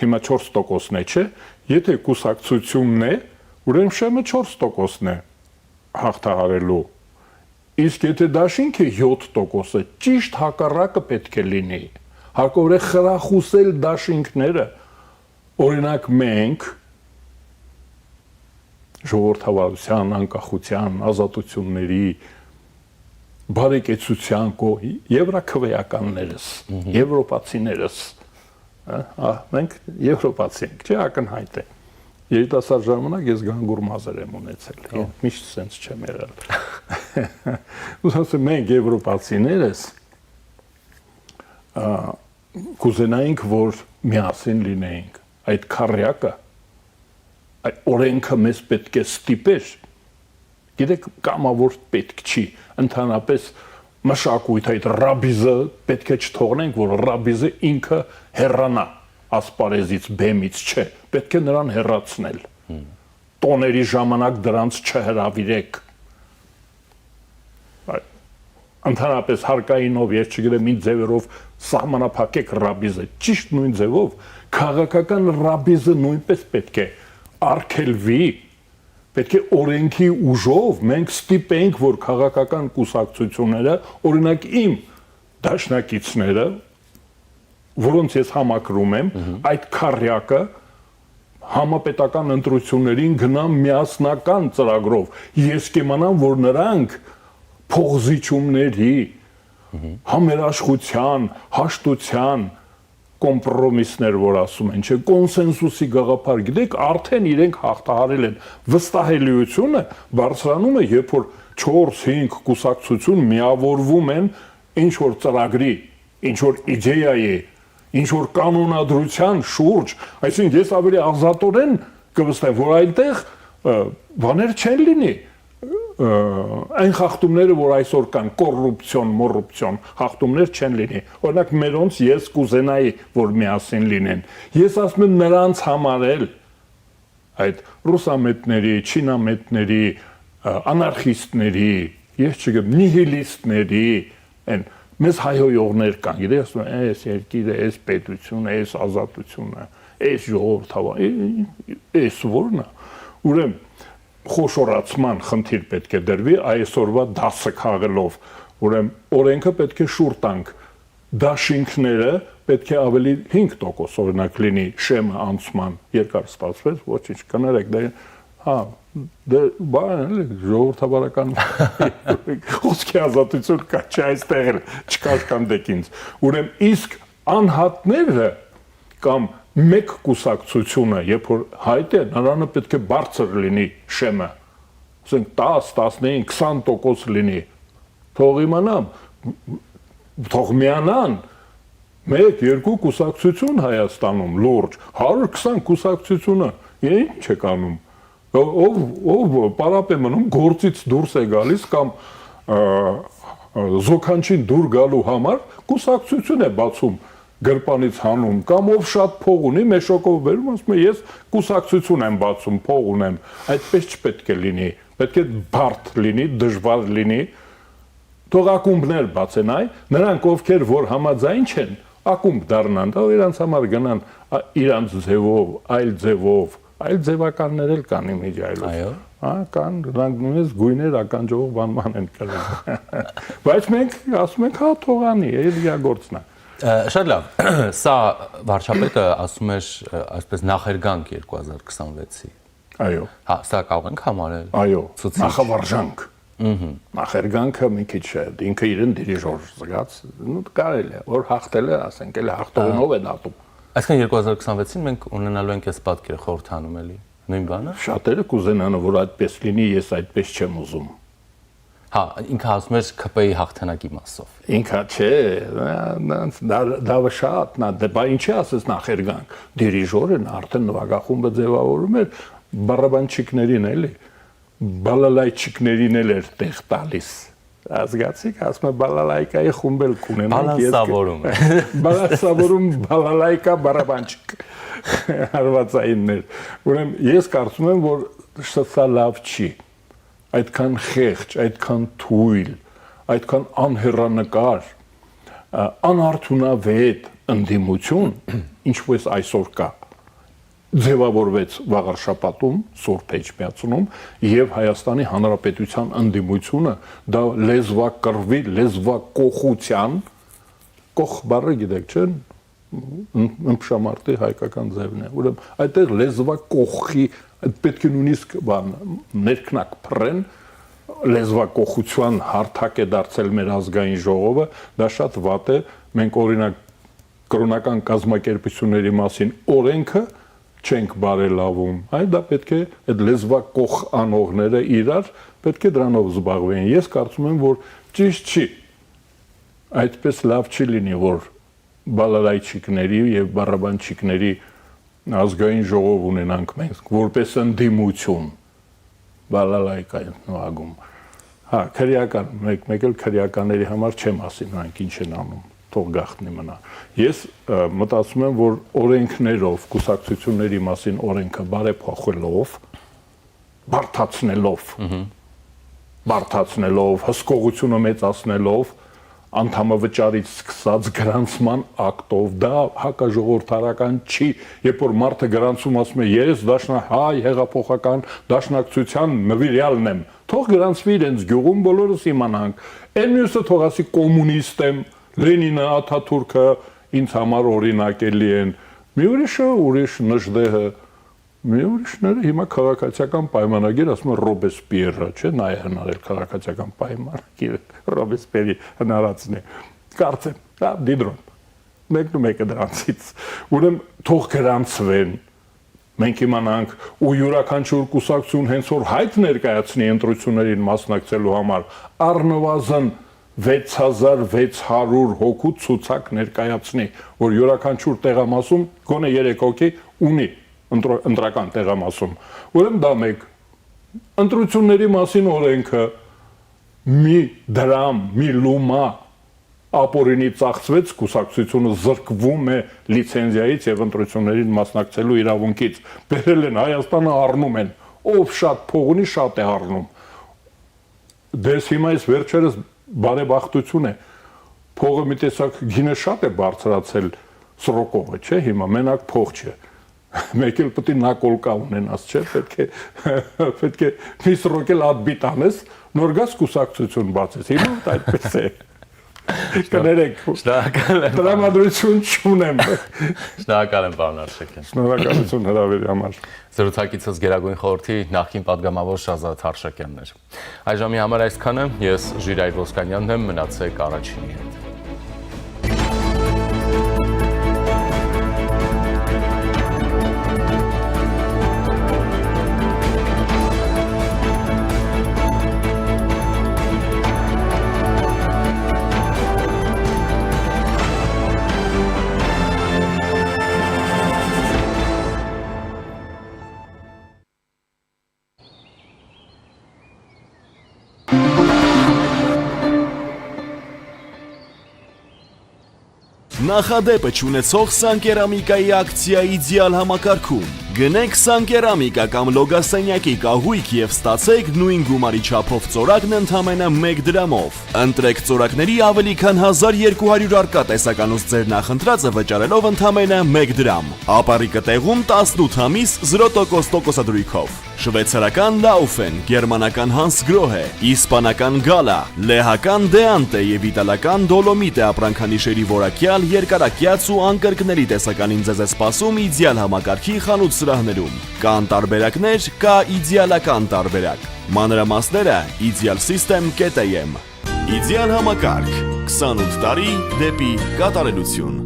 հիմա 4%-ն է չէ եթե կուսակցությունն է ուրեմն շեմը 4%-ն է հաղթահարելու իսկ եթե դաշինքը 7%-ը ճիշտ հակառակը պետք է լինի հարկավոր է խրախուսել դաշինքները օրինակ մենք ժողովրդավարության, անկախության, ազատությունների, բարեկեցության եվրաքվեականներս, եվրոպացիներս, մենք եվրոպացի ենք, չէ, ակնհայտ է։ Երիտասարդ ժամանակ ես գանգուր մազեր եմ ունեցել, միշտ սենց չեմ եղել։ Ուսացում մենք եվրոպացիներս կուզենայինք, որ միասին լինեինք, այդ քարյակը այդ օրենքը մեզ պետք է ստիպեր, գիտեք կամավոր պետք չի, ընդհանրապես մշակույթ այդ ռաբիզը պետք է չթողնենք, որ ռաբիզը ինքը հեռանա ասպարեզից, բեմից չէ, պետք է նրան հեռացնել, տոների ժամանակ դրանց չհրավիրեք, ընդհանրապես հարկայինով, ես չգիտեմ ինչ ձևերով սահմանափակեք ռաբիզը, ճիշտ նույն ձևով, քաղաքական ռաբիզը նույնպես պետք է արգելվի, պետք է օրենքի ուժով մենք ստիպենք, որ քաղաքական կուսակցությունները, օրինակ իմ դաշնակիցները, որոնց ես համակրում եմ, այդ քարյակը համապետական ընտրություններին գնան միասնական ծրագրով, ես կիմանամ, որ նրանք փողզիչումների, համերաշխության, հաշտության, կոմպրոմիսներ, որ ասում են, չէ, կոնսենսուսի գաղափար, գիտեք, արդեն իրենք հաղթահարել են, վստահելիությունը բարձրանում է, երբ որ 4-5 կուսակցություն միավորվում են ինչ-որ ծրագրի, ինչ-որ իդեայի, ինչ-որ կանոնադրության շուրջ, այսինքն ես ավելի ազատորեն կվստահեմ, որ այնտեղ բաներ չեն լինի, այն խախտումները, որ այսօր կան, կոռուպցիոն, մոռուպցիոն խախտումներ չեն լինի, օրինակ մերոնց ես կուզենայի, որ միասին լինեն, ես ասում եմ նրանց համար էլ, այդ ռուսամետների, չինամետների, անարխիստների, ես չգիտեմ, նիհիլիստների, են, մեզ հայհոյողներ կան, գիտեք, ասում են, այս երկիրը, այս պետությունը, այս ազատությունը, այս ժողովրդավարությունը, այս որն է, ուրեմն խոշորացման խնդիր պետք է դրվի այսօրվա դասը քաղելով, ուրեմն օրենքը պետք է շուռ տանք, դաշինքները պետք է ավելի 5% օրինակ լինի շեմը անցման, երկար ստացվեց, ոչինչ կներեք, բան ժողովրդավարական խոսքի ազատություն կա, չէ այստեղ չկաշկանդեք ինձ, ուրեմն իսկ անհատները կամ մեկ կուսակցությունը, երբ որ հայտ է, նրանը պետք է բարձր լինի շեմը, ասենք 10, 15, 20% լինի։ Թող իմանամ, թող միանան 1-2 կուսակցություն Հայաստանում լուրջ, 120 կուսակցությունը ինչ է կանում։ Ով պարապ է մնում գործից դուրս է գալիս կամ զոքանչին դուր գալու համար կուսակցություն է բացում գրպանից հանում կամ ով շատ փող ունի մեշոկով վերում ասում է ես կուսակցություն եմ բացում փող ունեմ այդպես չպետք է լինի պետք է բարդ լինի դժվար լինի թող ակումբներ բացեն այ նրանք ովքեր որ համաձայն չեն ակումբ դառնան դա իրանց համար գնան իրանց ձևով այլ ձևականներ էլ կան իմիջայլով այո հա կան նրանք նույնիսկ գույներ ականջով բանման են կրում բայց մենք ասում ենք հա թողանի իր գործն է Շատ լավ, սա վարչապետը ասում էր այսպես նախերգանք 2026-ի։ Այո։ Հա, սա կարող ենք համարել։ Այո, նախավարժանք։ Նախերգանքը մի քիչ ինքը իրեն դիրիժոր զգաց, կարելի է, որ հաղթել է, ասենք, էլ հաղթողնով է դատում։ Այսինքն 2026-ին մենք ունենալու ենք այս պատկերը խորհրդանում էլի։ Նույն բանը։ Շատերը կուզենան, որ այդպես լինի, ես այդպես չեմ ուզում։ Հա, ինքը ասում էր ԿՊ-ի հաղթանակի մասով։ Ինքը չէ, դա շատ, բա ինչի ասես նախերգանք։ Դիրիժորն արդեն նվագախումբը ձևավորում էր բարաբանչիկներին էլի, բալալայչիկներին էլ էր տեղ տալիս։ Ազգացիք, ասում է բալալայկայի խումբ էլ կունենանք։ Բալանսավորում բալալայկա բարաբանչիկ հարվածայիններ։ Ուրեմն ես կարծում եմ, որ սա լավ չի։ Այդքան խեղճ, այդքան թույլ, այդքան անհեռանկար, անարդյունավետ ընդդիմություն, ինչպես այսօր կա, ձևավորվեց վաղար շաբաթում, Սուրբ Էջմիածնում եւ Հայաստանի Հանրապետության ընդդիմությունը դա լեզվակռվի, լեզվակոխության կող բառը գիտեք, չէ՞, ըմբշամարտի հայկական ձևն է։ Ուրեմն այդտեղ լեզվակոխի պետք է նույնիսկ բան ներքնակ փռեն լեզվակոխության հարթակ է դարձել մեր ազգային ժողովը դա շատ վատ է մենք օրինակ կրոնական կազմակերպությունների մասին օրենքը չենք բարելավում այ դա պետք է այդ լեզվակոխ անողները իրար պետք է դրանով զբաղվեն ես կարծում եմ որ ճիշտ չի այդպես լավ չի լինի որ բալալայչիկների եւ բարաբանչիկների ազգային ժողով ունենանք մենք որպես ընդդիմություն բալալայկային նվագում հա քրեական մեկ էլ քրեականների համար չեմ ասի նրանք ինչ են անում թող գախտնի մնա ես մտածում եմ որ օրենքներով կուսակցությունների մասին օրենքը բարեփոխելով բարթացնելով հսկողությունը մեծացնելով անդամավճարից սկսած գրանցման ակտով դա հակաժողովրդարական չի երբ որ մարդը գրանցում ասում է ես դաշնահայ հեղափոխական դաշնակցության նվիրյալն եմ թող գրանցվի իրենց գյուղում բոլորս իմանանք այն մյուսը թող ասի կոմունիստ եմ Լենինը Աթաթուրքը ինձ համար օրինակելի են մի ուրիշ նժդեհը մի ուրիշները հիմա քաղաքացիական պայմանագիր ասում են Ռոբեսպիերը, չէ՞, նա է հնարել քաղաքացիական պայմանագիրը Ռոբեսպիերի հնարածն է։ Կարծեմ, դա դիդրոն։ Մեկը դրանցից։ Ուրեմն թող գրանցվեն։ Մենք իմանանք ու յուրաքանչյուր կուսակցություն հենց որ հայտ ներկայացնի ընտրություններին մասնակցելու համար առնվազն 6600 հոգու ցուցակ ներկայացնի, որ յուրաքանչյուր տեղամասում գոնե 3 հոգի ունի ընտրական տեղամասում։ Ուրեմն դա մեկ ընտրությունների մասին օրենքը մի դրամ, մի լումա ապօրինի ծախսվեց կուսակցությունը զրկվում է լիցենզիայից եւ ընտրություններին մասնակցելու իրավունքից։ Բերել են Հայաստանը առնում են, ով շատ փող ունի շատ է առնում։ Դες հիմա այս վերջերս բարեբախտություն է։ Փողը մի տեսակ գինը շատ է բարձրացել սրոկովը, չէ՞, հիմա մենակ փող չէ։ Մեկ էլ պետք է նակոլկա ունենաս, չէ՞, պետք է մի սրոկել ադբիտ անես, նոր գաս կուսակցություն բացես։ Հիմա այդպես է։ Կներեք, տրամադրություն չունեմ։ Շնորհակալ եմ, պարոն Արշակյան։ Շնորհակալություն հրավերի համար։ Զրուցակիցս Գերագույն խորհրդի նախկին պատգամավոր Շազադ Արշակյանն էր։ Այժմի համար այսքանը, ես Ժիրայր Ոսկանյանն եմ, մնացեք առաջինի հետ։ Նախադեպը չունեցող Սանկերամիկայի ակցիա իդեալ համակարգում։ Գնեք Սանկերամիկա կամ լոգասենյակի կահույք եւ ստացեք նույն գումարի չափով ծորակն ընդամենը 1 դրամով։ Ընտրեք ծորակների ավելի քան 1200 արկա տեսականուց ձեր նախընտրածը վճարելով ընդամենը 1 դրամ։ Ապարիկը տեղում 18 ամիս 0% տոկոսադրույքով։ Շվեյցարական Laufen, գերմանական Hansgrohe, իսպանական Gala, լեհական Deante եւ իտալական Dolomite ապրանքանիշերի որակյալ երկարակյաց ու անկրկնելի տեսականին ձեզ է սպասում իդեալ համակարգի խանութ սրահներում։ Կան տարբերակներ, կա իդեալական տարբերակ։ Մանրամասները idealsystem.am։ Իդեալ համակարգ 28 տարի դեպի կատարելություն։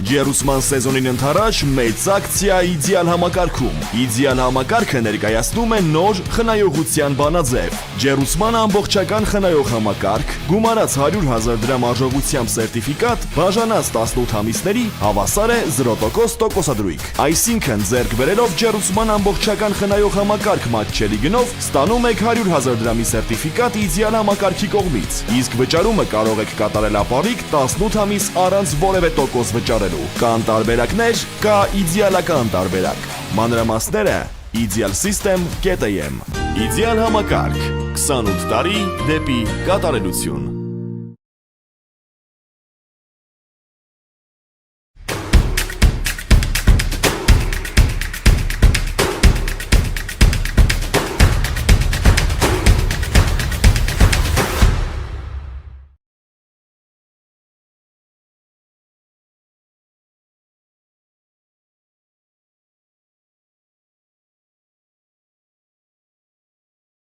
Ջերուսման սեզոնին ընթരാճ մեծ ակցիա իդեալ համակարգում։ Իդեալ համակարգը ներկայացնում է նոր խնայողության բանաձև։ Ջերուսման ամբողջական խնայող համակարգ, գումարած 100,000 դրամ արժողությամբ սերտիֆիկատ, բաժանած 18 ամիսների հավասար է 0% տոկոսադրույք։ Այսինքն ձեռք բերելով ջերուսման ամբողջական խնայող համակարգ մատչելի գնով ստանում եք 100,000 դրամի սերտիֆիկատ իդեալ համակարգի կողմից։ Իսկ վճարումը կարող եք կատարել ապառիկ 18 ամիս առանց որևէ տոկոս վճարելու։ Կան տարբերակներ, կա իդեալական տարբերակ։ Մանրամասները idealsystem.am։ Իդեալ համակարգ 28 տարի դեպի կատարելություն։